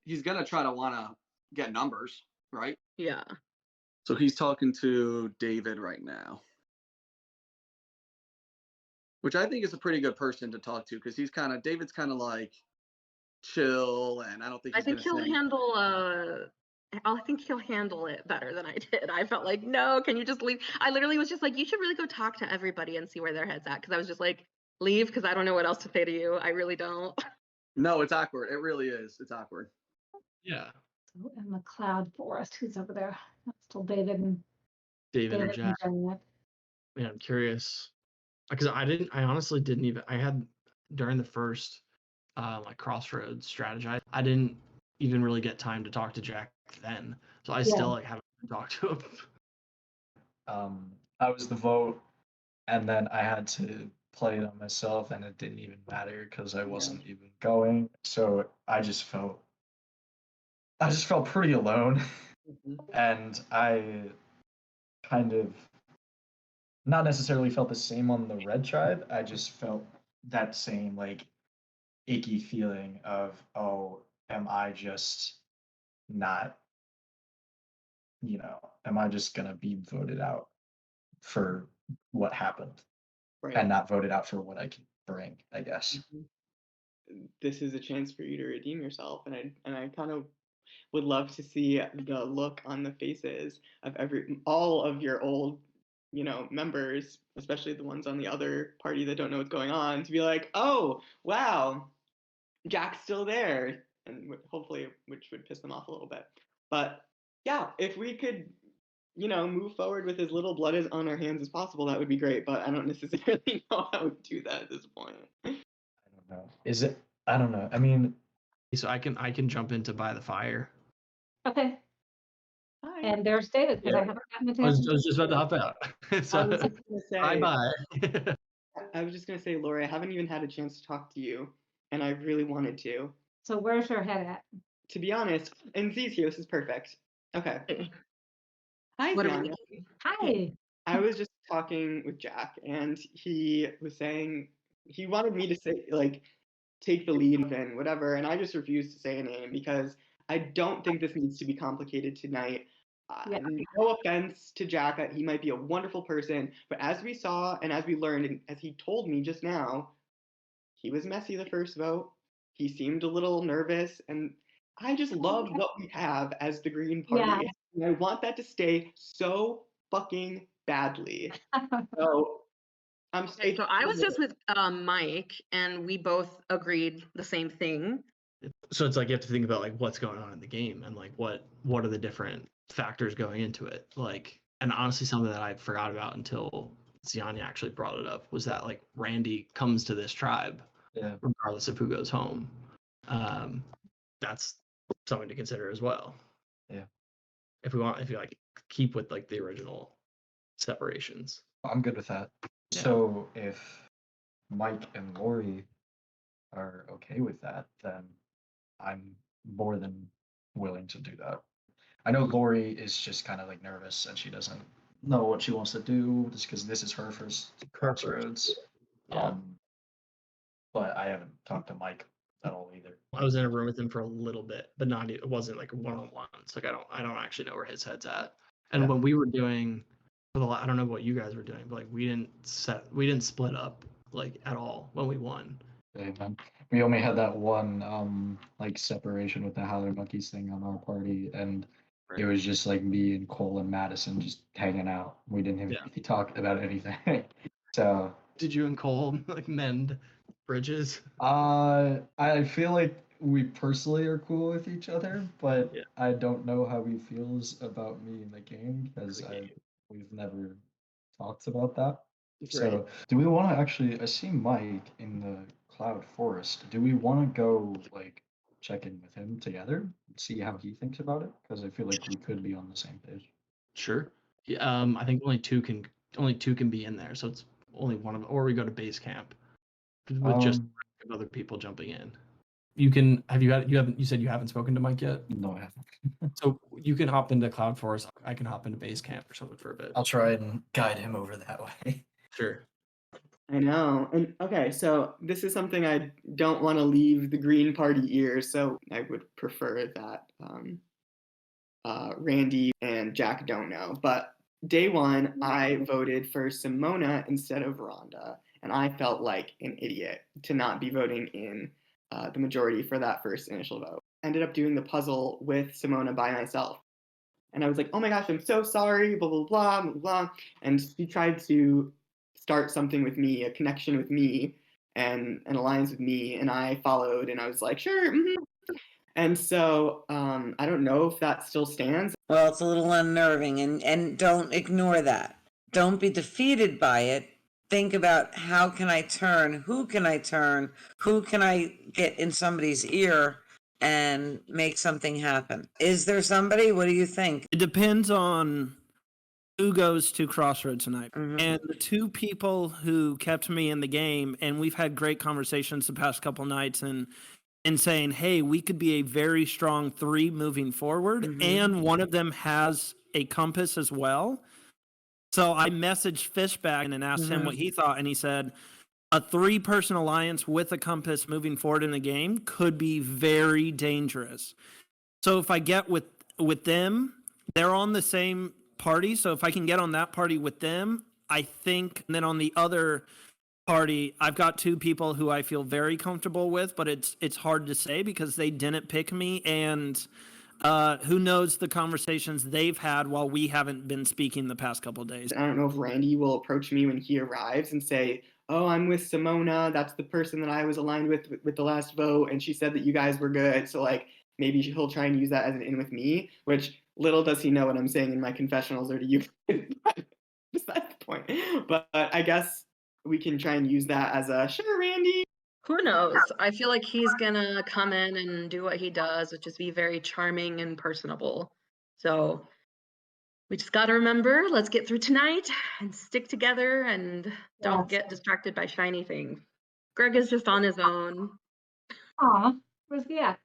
he's gonna try to want to get numbers, right? Yeah. So he's talking to David right now, which I think is a pretty good person to talk to, because David's kind of like chill, and I don't think I he's think gonna say. I think he'll handle it better than I did. I felt like, no, can you just leave? I literally was just like, you should really go talk to everybody and see where their head's at. Because I was just like, leave, because I don't know what else to say to you. I really don't. No, it's awkward. It really is. It's awkward. Yeah. And the cloud forest, who's over there? That's still David and David or David Jack. and Janet. Man, I'm curious because I honestly didn't even. I had during the first like crossroads strategy. I didn't even really get time to talk to Jack then, so I still like haven't talked to him. I was the vote, and then I had to play it on myself, and it didn't even matter because I wasn't even going. So I just felt pretty alone, and I kind of not necessarily felt the same on the red tribe. I just felt that same like icky feeling of, oh, am I just not, am I just gonna be voted out for what happened Right. and not voted out for what I can bring, I guess. This is a chance for you to redeem yourself, and I kind of would love to see the look on the faces of all of your old, members, especially the ones on the other party that don't know what's going on, to be like, oh wow, Jack's still there, and hopefully, which would piss them off a little bit. But yeah, if we could, move forward with as little blood on our hands as possible, that would be great. But I don't necessarily know how to do that at this point. I don't know. Is it? I don't know. I mean, so I can jump in to buy the fire. Okay. Hi. And there's David, because I haven't gotten a I chance. was just about to hop out. I was just gonna say. Bye. I was just gonna say, Lori, I haven't even had a chance to talk to you, and I really wanted to. So where's your head at? To be honest, and Z's here. This is perfect. Okay. Hi, What are Zianya. we? Hi. I was just talking with Jack, and he was saying he wanted me to say, like, take the lead and whatever, and I just refused to say a name because I don't think this needs to be complicated tonight. No offense to Jack, he might be a wonderful person, but as we saw and as we learned, and as he told me just now, he was messy the first vote. He seemed a little nervous, and I just love what we have as the Green Party. Yeah. And I want that to stay so fucking badly. So Okay, so I was just with Mike, and we both agreed the same thing. So it's like you have to think about like what's going on in the game and like what are the different factors going into it. Like, and honestly, something that I forgot about until Zianya actually brought it up was that like Randy comes to this tribe, regardless of who goes home. That's something to consider as well. Yeah. If you like keep with like the original separations. I'm good with that. Yeah. So if Mike and Lori are okay with that, then I'm more than willing to do that. I know Lori is just kind of like nervous and she doesn't know what she wants to do just because this is her first crossroads. Yeah. But I haven't talked to Mike at all either. I was in a room with him for a little bit, but it wasn't like one-on-ones. Like I don't actually know where his head's at. And when we were doing I don't know what you guys were doing, but like we didn't split up like at all when we won. Okay, man. We only had that one like separation with the Howler Monkeys thing on our party, and it was just like me and Cole and Madison just hanging out. We didn't even really talk about anything. So Did you and Cole like mend bridges? I feel like we personally are cool with each other, but I don't know how he feels about me in the game because we've never talked about that. So, do we want to actually? I see Mike in the Cloud Forest. Do we want to go like check in with him together and see how he thinks about it? Because I feel like we could be on the same page. Sure. I think only two can be in there, so it's only one of, or we go to base camp with just other people jumping in. You said you haven't spoken to Mike yet? No, I haven't. So you can hop into Cloud Forest. I can hop into base camp or something for a bit. I'll try and guide him over that way. Sure. I know. And okay, so this is something I don't want to leave the Green Party ears, so I would prefer that Randy and Jack don't know. But day one, I voted for Simona instead of Rhonda, and I felt like an idiot to not be voting in the majority for that first initial vote. Ended up doing the puzzle with Simona by myself. And I was like, oh my gosh, I'm so sorry, blah, blah, blah, blah, blah. And she tried to start something with me, a connection with me, and an alliance with me. And I followed, and I was like, sure. Mm-hmm. And so I don't know if that still stands. Well, it's a little unnerving, and don't ignore that. Don't be defeated by it. Think about how can I turn, who can I get in somebody's ear and make something happen. Is there somebody? What do you think? It depends on who goes to Crossroads tonight. And the two people who kept me in the game, and we've had great conversations the past couple nights and saying, hey, we could be a very strong 3 moving forward. And one of them has a compass as well. So I messaged Fishback and asked him what he thought. And he said, a 3-person alliance with a compass moving forward in the game could be very dangerous. So if I get with them, they're on the same party. So if I can get on that party with them, I think, and then on the other party, I've got 2 people who I feel very comfortable with, but it's hard to say because they didn't pick me, and who knows the conversations they've had while we haven't been speaking the past couple of days. I don't know if Randy will approach me when he arrives and say, oh, I'm with Simona. That's the person that I was aligned with the last vote, and she said that you guys were good. So like maybe he'll try and use that as an in with me, which little does he know what I'm saying in my confessionals or to you. Besides the point. But I guess we can try and use that as a sure, Randy. Who knows? I feel like he's gonna come in and do what he does, which is be very charming and personable. So we just gotta remember, let's get through tonight and stick together and don't get distracted by shiny things. Greg is just on his own. Aw, where's he at?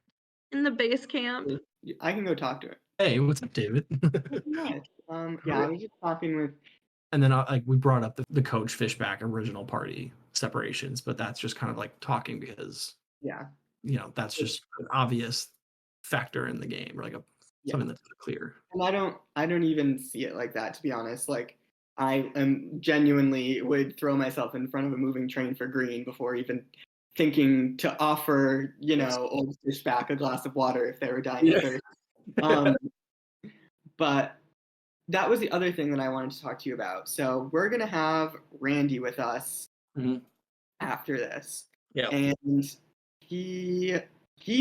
In the base camp. I can go talk to him. Hey, what's up, David? Yeah, I was just talking with. And then we brought up the coach Fishback original party separations, but that's just kind of like talking because that's just an obvious factor in the game, or like something that's clear. And I don't even see it like that, to be honest. Like I am genuinely would throw myself in front of a moving train for green before even thinking to offer, old Fishback a glass of water if they were dying of thirst. But that was the other thing that I wanted to talk to you about. So we're gonna have Randy with us after this, and he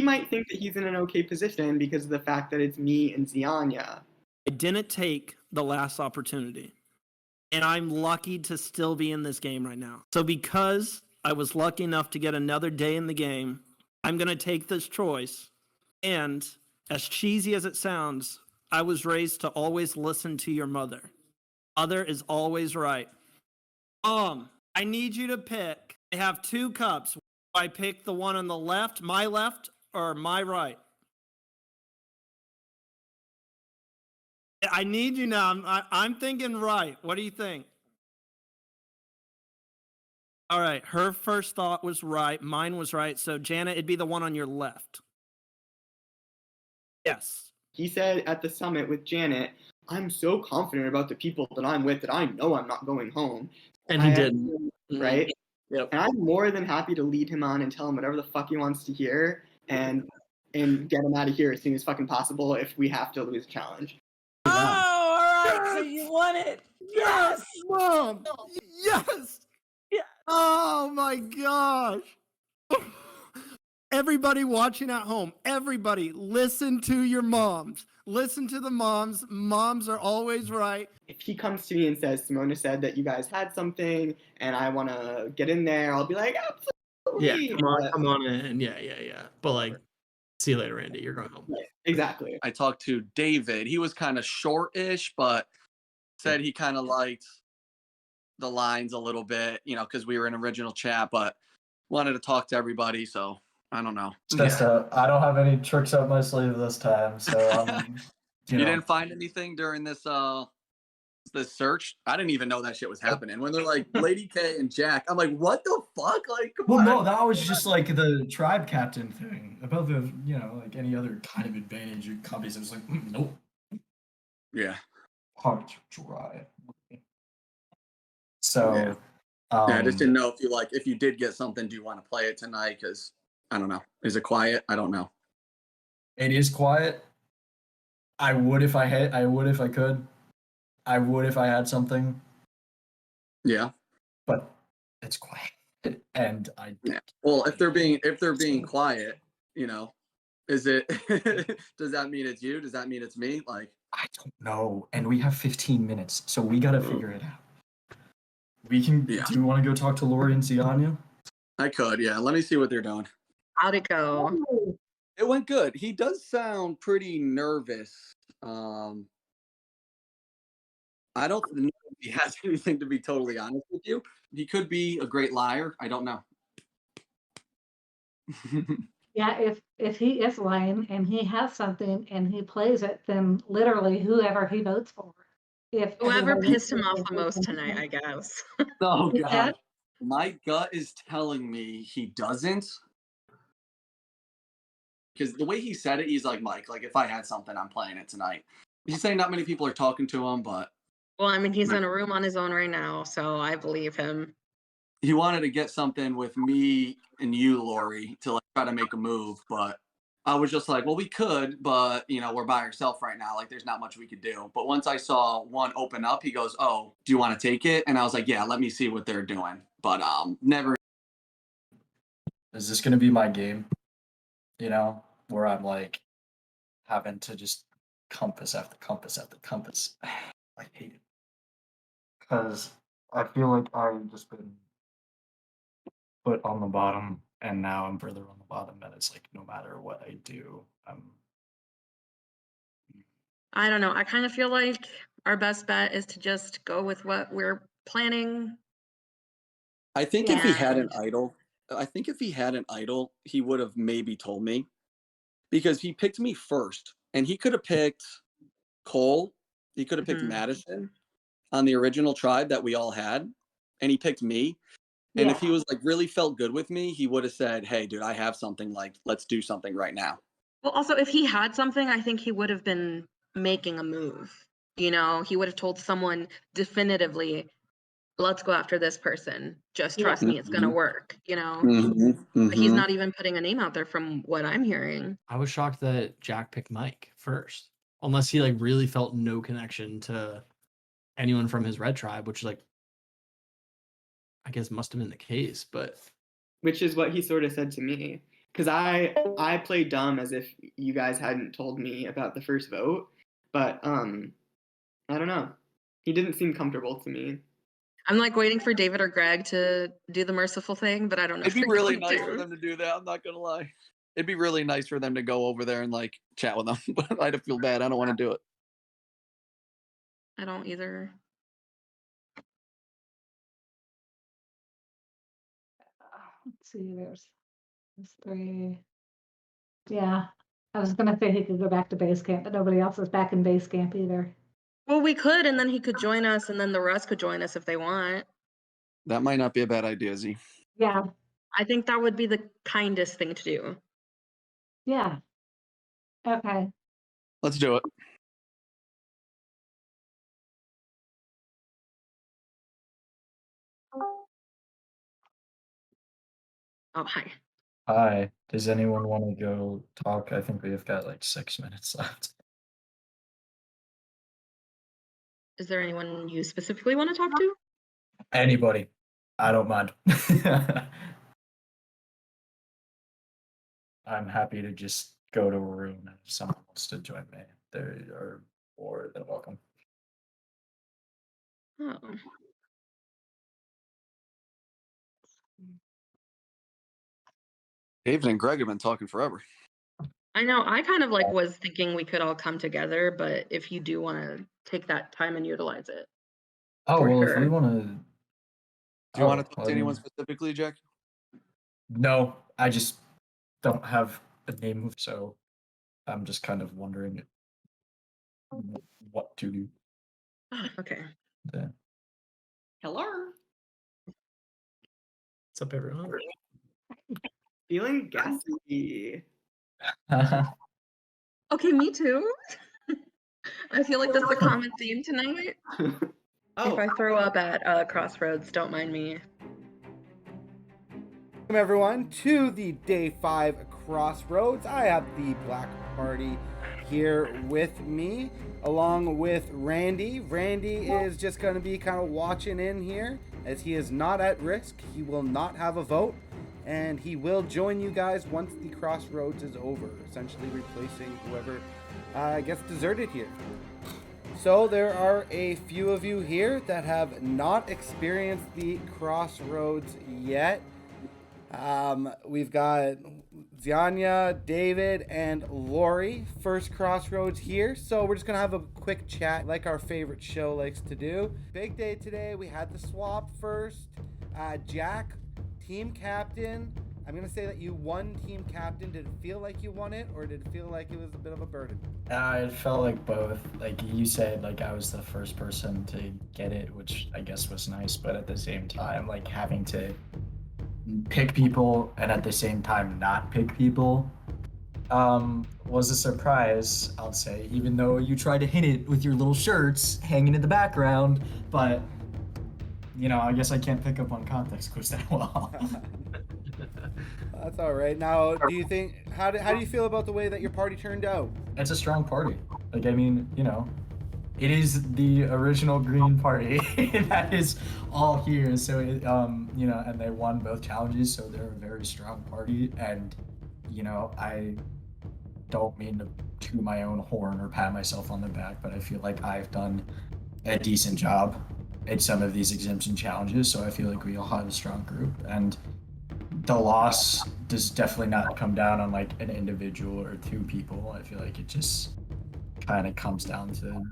might think that he's in an okay position because of the fact that it's me and Zianya. I didn't take the last opportunity, and I'm lucky to still be in this game right now. So because I was lucky enough to get another day in the game, I'm gonna take this choice. And as cheesy as it sounds, I was raised to always listen to your mother. Mother is always right. I need you to pick. I have 2 cups. I pick the one on the left, or my right? I need you now. I'm thinking right. What do you think? All right. Her first thought was right. Mine was right. So, Janet, it'd be the one on your left. Yes. He said at the summit with Janet, I'm so confident about the people that I'm with that I know I'm not going home. And he didn't. Right? Yep. And I'm more than happy to lead him on and tell him whatever the fuck he wants to hear and get him out of here as soon as fucking possible if we have to lose a challenge. Oh, all right. So you won it. Yes, Mom. Yes. Yeah. Oh my gosh. Everybody watching at home, everybody listen to your moms. Listen to the moms. Moms are always right. If he comes to me and says, Simona said that you guys had something and I want to get in there, I'll be like, absolutely. Yeah, come on in. Yeah. But like, see you later, Randy. You're going home. Right, exactly. I talked to David. He was kind of short-ish, but said he kind of liked the lines a little bit, because we were in original chat, but wanted to talk to everybody, so I don't know. Just I don't have any tricks up my sleeve this time, so you didn't find anything during this search? I didn't even know that shit was happening. When they're like Lady K and Jack, I'm like, what the fuck? Like, come on. No, that was just like the tribe captain thing. Above the, like any other kind of advantage companies, it was like, nope. Yeah. Hard to try. So, yeah, I just didn't know if you did get something, do you want to play it tonight? Because I don't know. Is it quiet? I don't know. It is quiet. I would if I could. I would if I had something. Yeah. But it's quiet. And yeah. Well, if they're being quiet, is it does that mean it's you? Does that mean it's me? Like, I don't know. And we have 15 minutes, so we gotta figure it out. We can do you want to go talk to Lori and Ziania? I could, yeah. Let me see what they're doing. How'd it go? It went good. He does sound pretty nervous. I don't know if he has anything, to be totally honest with you. He could be a great liar. I don't know. Yeah, if he is lying and he has something and he plays it, then literally whoever he votes for. If Whoever pissed him off the most tonight, I guess. Oh God. My gut is telling me he doesn't. Because the way he said it, he's like, Mike, like if I had something, I'm playing it tonight. He's saying not many people are talking to him, but Well, I mean, he's in a room on his own right now, so I believe him. He wanted to get something with me and you, Lori, to like try to make a move, but I was just like, well, we could, but we're by ourselves right now. Like, there's not much we could do. But once I saw one open up, he goes, "Oh, do you want to take it?" And I was like, "Yeah, let me see what they're doing." But never. Is this gonna be my game? Where I'm like having to just compass after compass after compass. I hate it because I feel like I've just been put on the bottom, and now I'm further on the bottom, and it's like no matter what I do, I don't know. I kind of feel like our best bet is to just go with what we're planning. I think if he had an idol, he would have maybe told me, because he picked me first, and he could have picked Cole. He could have picked Madison on the original tribe that we all had, and he picked me. And if he was like really felt good with me, he would have said, "Hey, dude, I have something. Like, let's do something right now." Well, also, if he had something, I think he would have been making a move. He would have told someone definitively, let's go after this person. Just trust me, it's going to work, But he's not even putting a name out there from what I'm hearing. I was shocked that Jack picked Mike first, unless he like really felt no connection to anyone from his red tribe, which like I guess must have been the case, but which is what he sort of said to me, because I played dumb as if you guys hadn't told me about the first vote, but I don't know. He didn't seem comfortable to me. I'm like waiting for David or Greg to do the merciful thing, but I don't know. It'd be really nice for them to do that. I'm not gonna lie. It'd be really nice for them to go over there and like chat with them, but I'd feel bad. I don't want to do it. I don't either. Let's see, there's 3. Yeah, I was gonna say he could go back to base camp, but nobody else is back in base camp either. Well, we could, and then he could join us, and then the rest could join us if they want. That might not be a bad idea, Z. Yeah. I think that would be the kindest thing to do. Yeah. Okay. Let's do it. Oh, hi. Hi. Does anyone want to go talk? I think we've got like 6 minutes left. Is there anyone you specifically want to talk to? Anybody. I don't mind. I'm happy to just go to a room and if someone wants to join me, they are more than welcome. Oh. David and Greg have been talking forever. I know. I kind of like was thinking we could all come together, but if you do want to take that time and utilize it. Oh, for well, sure. if we want to. Do you want to talk to anyone specifically, Jack? No, I just don't have a name, so I'm just kind of wondering what to do. Okay. Yeah. Hello. What's up, everyone? Feeling gassy. Okay, me too. I feel like that's a common theme tonight. If I throw up at Crossroads, don't mind me. Welcome everyone to the Day 5 Crossroads. I have the Black Party here with me, along with Randy. Randy is just going to be kind of watching in here, as he is not at risk. He will not have a vote, and he will join you guys once the Crossroads is over, essentially replacing whoever gets deserted here. So there are a few of you here that have not experienced the Crossroads yet. We've got Zianya, David, and Lori, first Crossroads here. So we're just going to have a quick chat like our favorite show likes to do. Big day today. We had the swap first. Jack, team captain. I'm going to say that you won team captain. Did it feel like you won it, or did it feel like it was a bit of a burden? It felt like both. Like you said, like I was the first person to get it, which I guess was nice, but at the same time, like having to pick people and at the same time not pick people was a surprise, I'll say, even though you tried to hint it with your little shirts hanging in the background, but you know, I guess I can't pick up on context clues that well. That's all right. Now, do you think, how do you feel about the way that your party turned out? It's a strong party. Like, I mean, you know, it is the original Green Party that is all here. So, it, you know, and they won both challenges, so they're a very strong party. And, you know, I don't mean to toot my own horn or pat myself on the back, but I feel like I've done a decent job at some of these exemption challenges. So I feel like we all have a strong group. And the loss does definitely not come down on like an individual or two people. I feel like it just kind of comes down to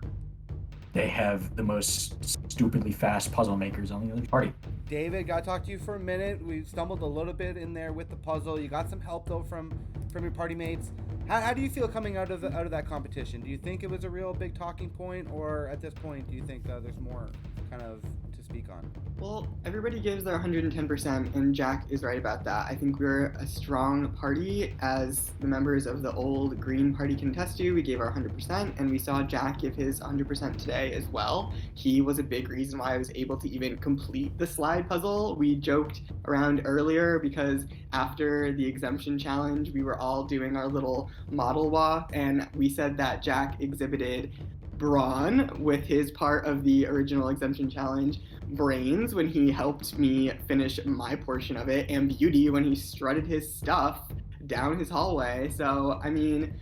they have the most stupidly fast puzzle makers on the other party. David, got to talk to you for a minute. We stumbled a little bit in there with the puzzle. You got some help though from your party mates. How do you feel coming out of that competition? Do you think it was a real big talking point, or at this point do you think there's more kind of to speak on? Well, everybody gives their 110%, and Jack is right about that. I think we're a strong party. As the members of the old Green Party can attest to, we gave our 100%, and we saw Jack give his 100% today as well. He was a big reason why I was able to even complete the slide puzzle. We joked around earlier because after the exemption challenge, we were all doing our little model walk, and we said that Jack exhibited brawn with his part of the original exemption challenge, brains when he helped me finish my portion of it, and beauty when he strutted his stuff down his hallway. So, I mean,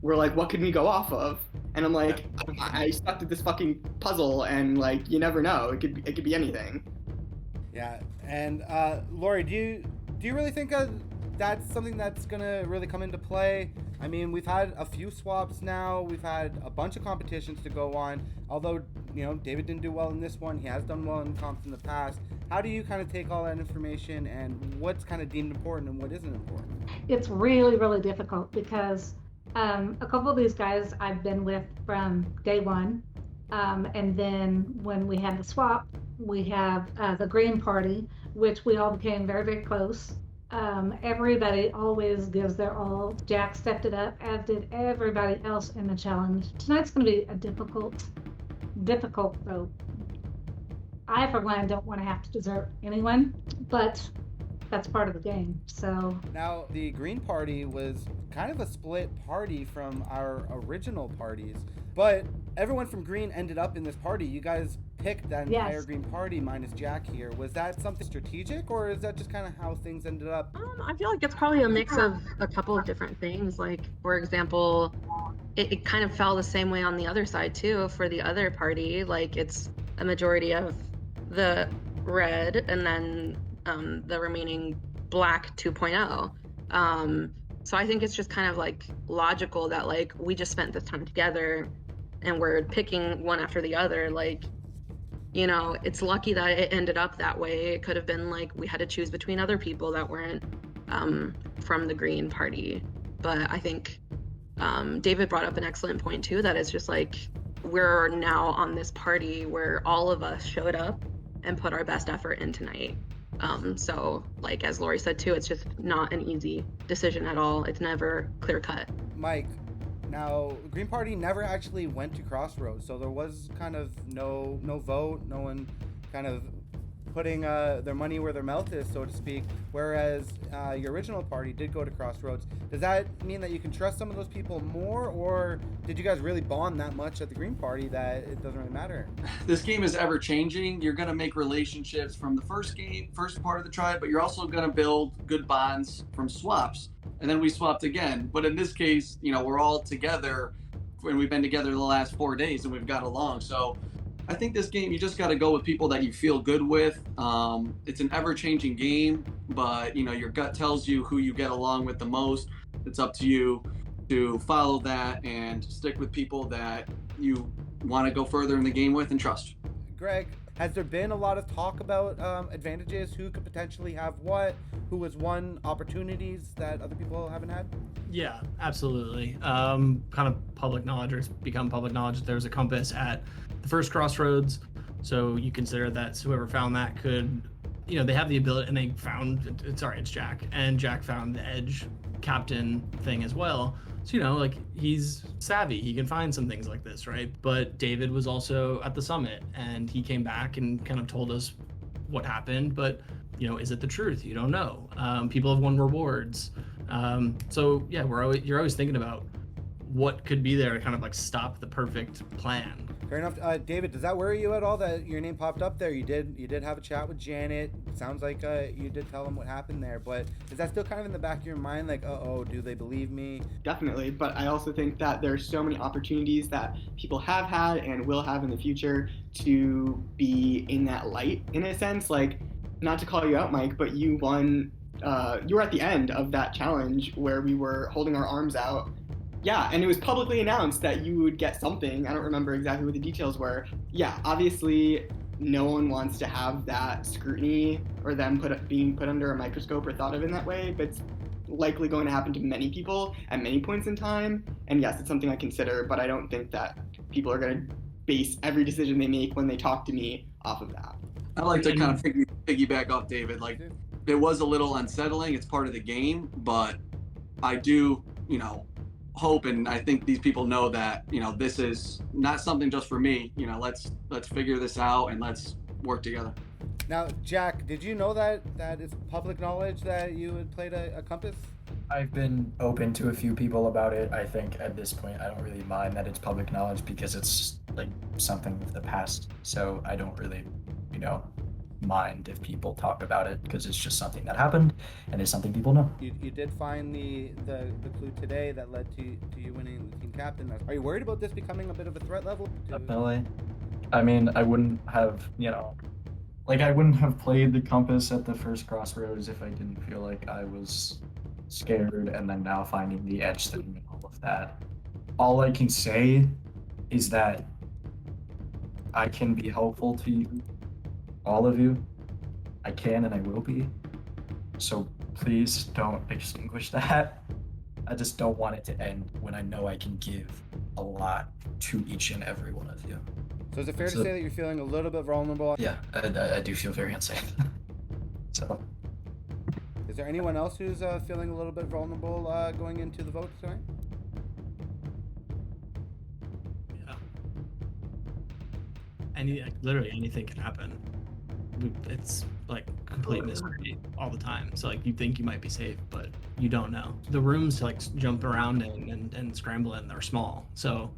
we're like, what can we go off of? And I'm like, I stuck to this fucking puzzle, and like, you never know. It could be anything. Yeah, and Lori, do you really think that's something that's gonna really come into play? I mean, we've had a few swaps now. We've had a bunch of competitions to go on. Although, you know, David didn't do well in this one. He has done well in comps in the past. How do you kind of take all that information, and what's kind of deemed important and what isn't important? It's really, really difficult because a couple of these guys I've been with from day one. And then when we had the swap, we have the Green Party, which we all became very, very close. Everybody always gives their all. Jack stepped it up, as did everybody else in the challenge. Tonight's going to be a difficult vote. I, for one, don't want to have to desert anyone, but that's part of the game. So now the Green Party was kind of a split party from our original parties, but everyone from Green ended up in this party. You guys picked that entire Green Party minus Jack here. Was that something strategic, or is that just kind of how things ended up? I feel like it's probably a mix of a couple of different things. Like, for example, it kind of fell the same way on the other side too for the other party. Like, it's a majority of the red and then the remaining black 2.0. So I think it's just kind of like logical that like we just spent this time together and we're picking one after the other. Like, you know, it's lucky that it ended up that way. It could have been like we had to choose between other people that weren't from the Green Party. But I think David brought up an excellent point too, that it's just like we're now on this party where all of us showed up and put our best effort in tonight. So like as Lori said too, it's just not an easy decision at all. It's never clear cut. Mike, now Green Party never actually went to Crossroads, so there was kind of no vote, no one kind of putting their money where their mouth is, so to speak, whereas your original party did go to Crossroads. Does that mean that you can trust some of those people more, or did you guys really bond that much at the Green Party that it doesn't really matter? This game is ever changing. You're going to make relationships from the first part of the tribe, but you're also going to build good bonds from swaps. And then we swapped again. But in this case, you know, we're all together and we've been together the last 4 days and we've got along. So I think this game, you just got to go with people that you feel good with. It's an ever-changing game, but you know, your gut tells you who you get along with the most. It's up to you to follow that and stick with people that you want to go further in the game with and trust. Greg, has there been a lot of talk about advantages? Who could potentially have what? Who has won opportunities that other people haven't had? Yeah, absolutely. Kind of public knowledge, or it's become public knowledge that there was a compass at the first Crossroads. So you consider that whoever found that could, you know, they have the ability, and they found, it's Jack, and Jack found the edge captain thing as well. So, you know, like, he's savvy. He can find some things like this, right? But David was also at the summit, and he came back and kind of told us what happened. But, you know, is it the truth? You don't know. People have won rewards. So, yeah, you're always thinking about what could be there to kind of, like, stop the perfect plan. Fair enough. David, does that worry you at all that your name popped up there? You did have a chat with Janet. Sounds like you did tell them what happened there, but is that still kind of in the back of your mind, like, uh-oh, do they believe me? Definitely, but I also think that there's so many opportunities that people have had and will have in the future to be in that light, in a sense. Like, not to call you out, Mike, but you won, you were at the end of that challenge where we were holding our arms out. Yeah, and it was publicly announced that you would get something. I don't remember exactly what the details were. Yeah, obviously no one wants to have that scrutiny or them being put under a microscope or thought of in that way, but it's likely going to happen to many people at many points in time. And yes, it's something I consider, but I don't think that people are going to base every decision they make when they talk to me off of that. I like to kind of piggyback off David. Like, it was a little unsettling. It's part of the game, but I do, you know, hope, and I think these people know that, you know, this is not something just for me. You know, let's figure this out and let's work together. Now, Jack, did you know that it's public knowledge that you had played a compass? I've been open to a few people about it. I think at this point I don't really mind that it's public knowledge because it's like something of the past. So I don't really, you know, mind if people talk about it because it's just something that happened and it's something people know. You did find the clue today that led to you winning the team captain. Are you worried about this becoming a bit of a threat level? Definitely. I mean, I wouldn't have, you know, like I wouldn't have played the compass at the first Crossroads if I didn't feel like I was scared, and then now finding the edge thing and all of that. All I can say is that I can be helpful to you, all of you. I can and I will be. So please don't extinguish that. I just don't want it to end when I know I can give a lot to each and every one of you. So is it fair to So- say that you're feeling a little bit vulnerable? Yeah, I do feel very unsafe. So, Is there anyone else who's feeling a little bit vulnerable going into the vote tonight? Literally anything can happen. It's like complete mystery all the time. So like you think you might be safe, but you don't know. The rooms like jump around and scramble and they're small. So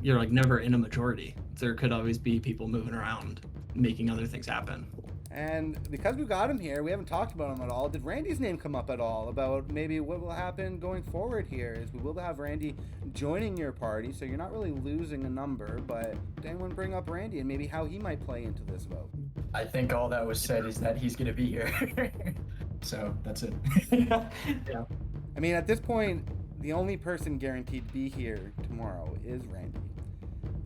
you're like never in a majority. There could always be people moving around, making other things happen. And because we got him here, we haven't talked about him at all. Did Randy's name come up at all about maybe what will happen going forward here? Is we will have Randy joining your party, so you're not really losing a number, but did anyone bring up Randy and maybe how he might play into this vote? I think all that was said is that he's gonna be here. So that's it. Yeah. I mean, at this point, the only person guaranteed to be here tomorrow is Randy.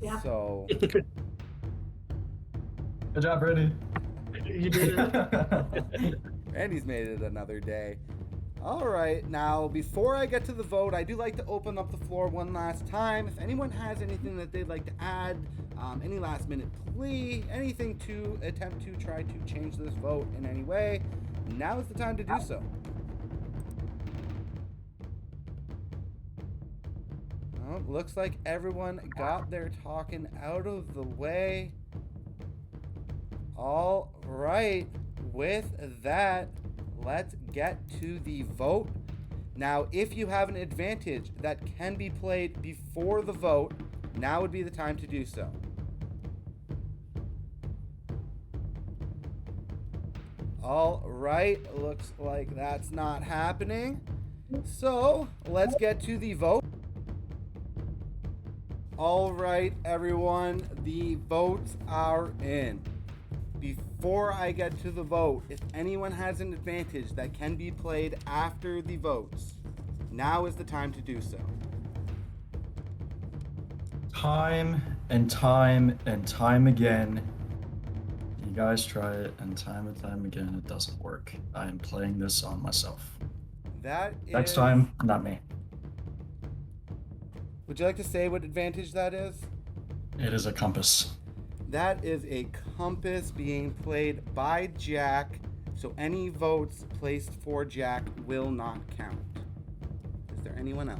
Yeah. So, Good job, Randy. You did it. Randy's made it another day. All right, now before I get to the vote, I do like to open up the floor one last time. If anyone has anything that they'd like to add, any last minute plea, anything to attempt to try to change this vote in any way, now is the time to do so. Well, looks like everyone got their talking out of the way. All right, with that, let's get to the vote. Now, if you have an advantage that can be played before the vote, now would be the time to do so. All right, looks like that's not happening. So, let's get to the vote. All right, everyone, the votes are in. Before I get to the vote, if anyone has an advantage that can be played after the votes, now is the time to do so. Time and time and time again. You guys try it, and time again, it doesn't work. I am playing this on myself. That is... Next time, not me. Would you like to say what advantage that is? It is a compass. That is a compass being played by Jack, so any votes placed for Jack will not count. Is there anyone else?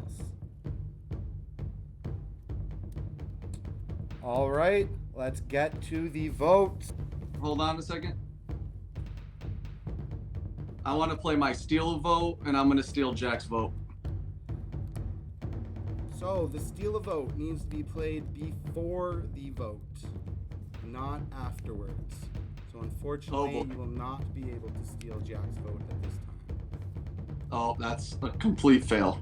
All right, let's get to the vote. Hold on a second. I want to play my steal vote, and I'm going to steal Jack's vote. So the steal a vote needs to be played before the vote, not afterwards. So unfortunately, you will not be able to steal Jack's vote at this time. Oh, that's a complete fail.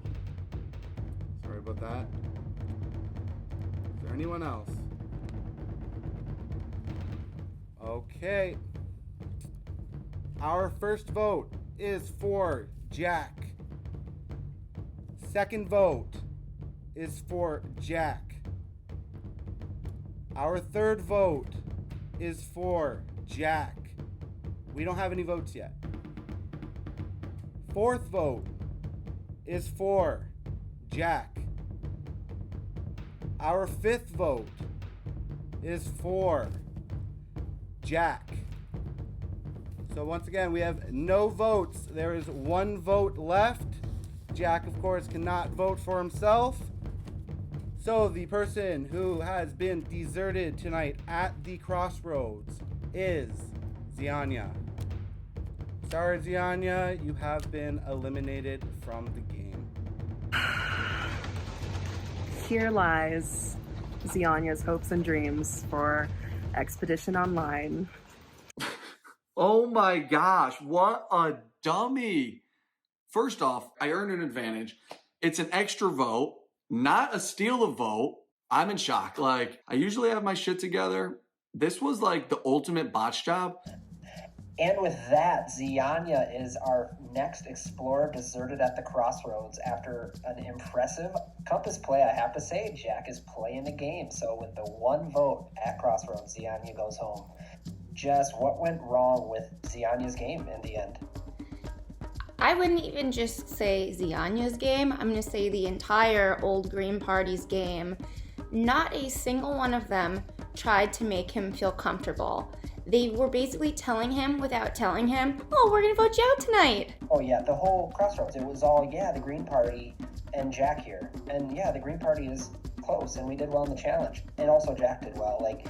Sorry about that. Is there anyone else? Okay. Our first vote is for Jack. Second vote is for Jack. Our third vote is for Jack. We don't have any votes yet. Fourth vote is for Jack. Our fifth vote is for Jack. So once again, we have no votes. There is one vote left. Jack, of course, cannot vote for himself. So the person who has been deserted tonight at the crossroads is Zianya. Sorry, Zianya, you have been eliminated from the game. Here lies Zianya's hopes and dreams for Expedition Online. Oh my gosh, what a dummy. First off, I earned an advantage. It's an extra vote, not a steal a vote. I'm in shock. Like, I usually have my shit together. This was like the ultimate botch job. And with that, Zianya is our next explorer deserted at the crossroads after an impressive compass play. I have to say, Jack is playing the game. So with the one vote at crossroads, Zianya goes home. Jess, what went wrong with Zianya's game in the end? I wouldn't even just say Zianya's game. I'm going to say the entire Old Green Party's game. Not a single one of them tried to make him feel comfortable. They were basically telling him without telling him, oh, we're gonna vote you out tonight. Oh yeah, the whole crossroads, it was all, yeah, the Green Party and Jack here. And yeah, the Green Party is close and we did well in the challenge. And also Jack did well. Like,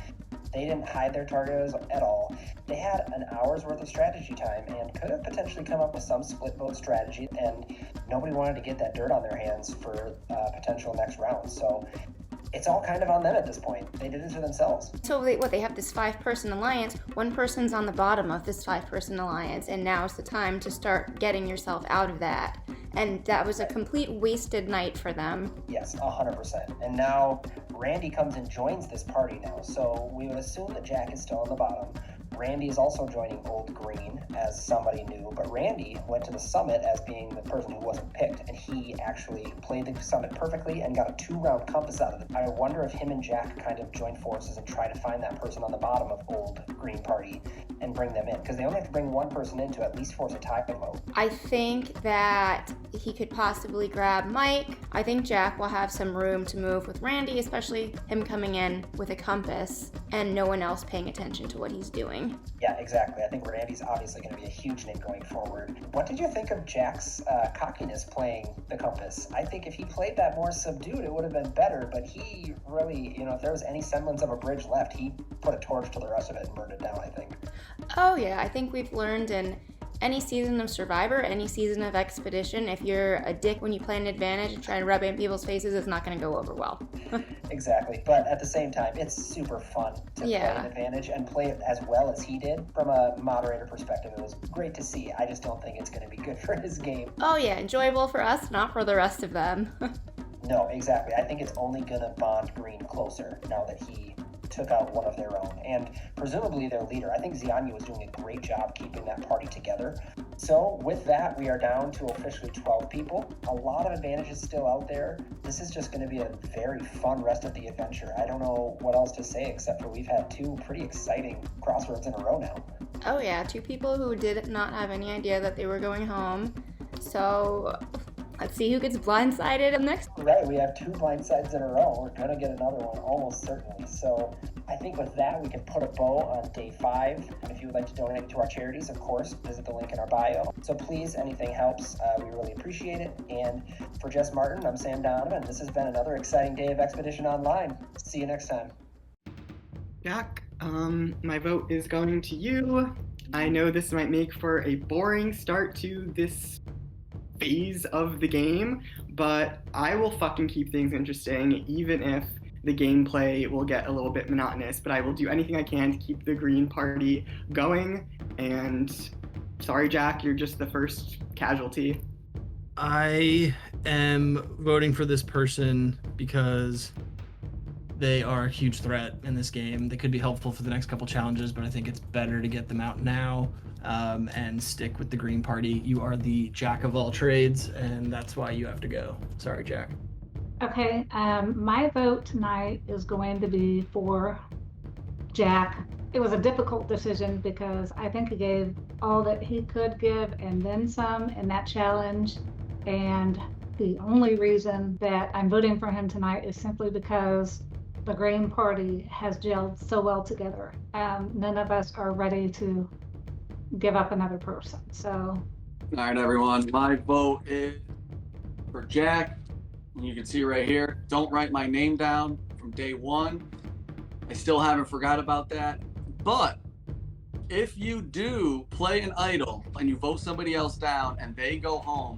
they didn't hide their targets at all. They had an hour's worth of strategy time and could have potentially come up with some split vote strategy, and nobody wanted to get that dirt on their hands for potential next round. So it's all kind of on them at this point. They did it to themselves. So they have this 5-person alliance. One person's on the bottom of this 5-person alliance, and now's the time to start getting yourself out of that. And that was a complete wasted night for them. Yes, 100%. And now Randy comes and joins this party now. So we would assume that Jack is still on the bottom. Randy is also joining Old Green as somebody new, but Randy went to the summit as being the person who wasn't picked, and he actually played the summit perfectly and got a 2-round compass out of it. I wonder if him and Jack kind of join forces and try to find that person on the bottom of Old Green Party and bring them in, because they only have to bring one person in to at least force a tie vote. I think that he could possibly grab Mike. I think Jack will have some room to move with Randy, especially him coming in with a compass and no one else paying attention to what he's doing. Yeah, exactly. I think Randy's obviously going to be a huge name going forward. What did you think of Jack's cockiness playing the compass? I think if he played that more subdued, it would have been better, but he really, if there was any semblance of a bridge left, he put a torch to the rest of it and burned it down, I think. Oh yeah, I think we've learned in any season of Survivor, any season of Expedition, if you're a dick when you play an advantage and try to rub it in people's faces, it's not going to go over well. Exactly, but at the same time, it's super fun to play an advantage and play it as well as he did. From a moderator perspective, it was great to see. I just don't think it's going to be good for his game. Oh yeah, enjoyable for us, not for the rest of them. No, exactly. I think it's only going to bond Green closer now that he took out one of their own, and presumably their leader. I think Zianya was doing a great job keeping that party together. So with that, we are down to officially 12 people. A lot of advantages still out there. This is just going to be a very fun rest of the adventure. I don't know what else to say except for we've had 2 pretty exciting crossroads in a row now. Oh yeah, 2 people who did not have any idea that they were going home. So let's see who gets blindsided next. Right, we have 2 blindsides in a row. We're going to get another one almost certainly. So I think with that, we can put a bow on day 5. And if you would like to donate to our charities, of course, visit the link in our bio. So please, anything helps. We really appreciate it. And for Jess Martin, I'm Sam Donovan. This has been another exciting day of Expedition Online. See you next time. Jack, my vote is going to you. I know this might make for a boring start to this phase of the game, but I will fucking keep things interesting, even if the gameplay will get a little bit monotonous, but I will do anything I can to keep the Green Party going. And sorry, Jack, you're just the first casualty. I am voting for this person because they are a huge threat in this game. They could be helpful for the next couple challenges, but I think it's better to get them out now and stick with the Green Party. You are the jack of all trades, and that's why you have to go. Sorry, Jack. Okay, my vote tonight is going to be for Jack. It was a difficult decision because I think he gave all that he could give and then some in that challenge. And the only reason that I'm voting for him tonight is simply because the Green Party has gelled so well together. None of us are ready to give up another person. So, all right, everyone. My vote is for Jack. You can see right here. Don't write my name down from day 1. I still haven't forgot about that. But if you do play an idol and you vote somebody else down and they go home,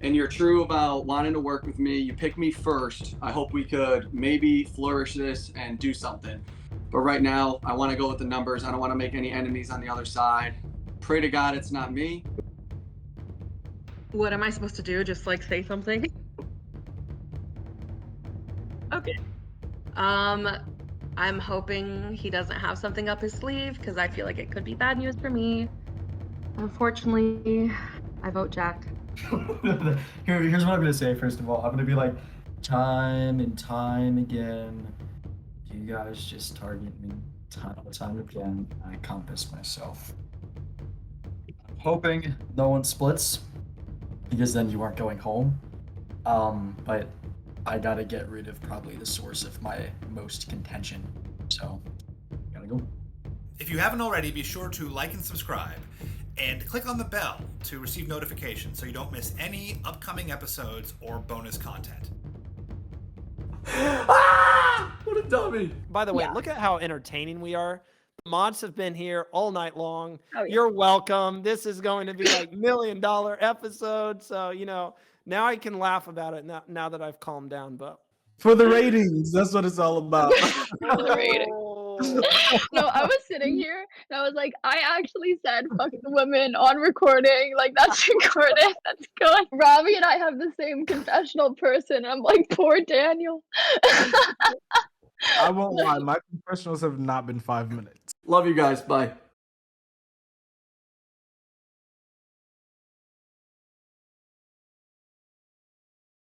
and you're true about wanting to work with me, you pick me first, I hope we could maybe flourish this and do something. But right now, I want to go with the numbers. I don't want to make any enemies on the other side. Pray to God it's not me. What am I supposed to do? Just like say something? Okay. I'm hoping he doesn't have something up his sleeve because I feel like it could be bad news for me. Unfortunately, I vote Jack. Here's what I'm gonna say. First of all, I'm gonna be like, time and time again, you guys just target me time and time again. I compass myself. I'm hoping no one splits, because then you aren't going home. But I gotta get rid of probably the source of my most contention. So, gotta go. If you haven't already, be sure to like and subscribe, and click on the bell to receive notifications so you don't miss any upcoming episodes or bonus content. What a dummy. By the way, look at how entertaining we are. The mods have been here all night long. Oh, yeah. You're welcome. This is going to be like $1 million episode. So, now I can laugh about it now that I've calmed down. But For the ratings, that's what it's all about. The rating. No, I was sitting here and I was like, I actually said fuck the women on recording. Like, that's recorded. That's good. Robbie and I have the same confessional person. I'm like, poor Daniel. I won't lie, my confessionals have not been 5 minutes. Love you guys. Bye.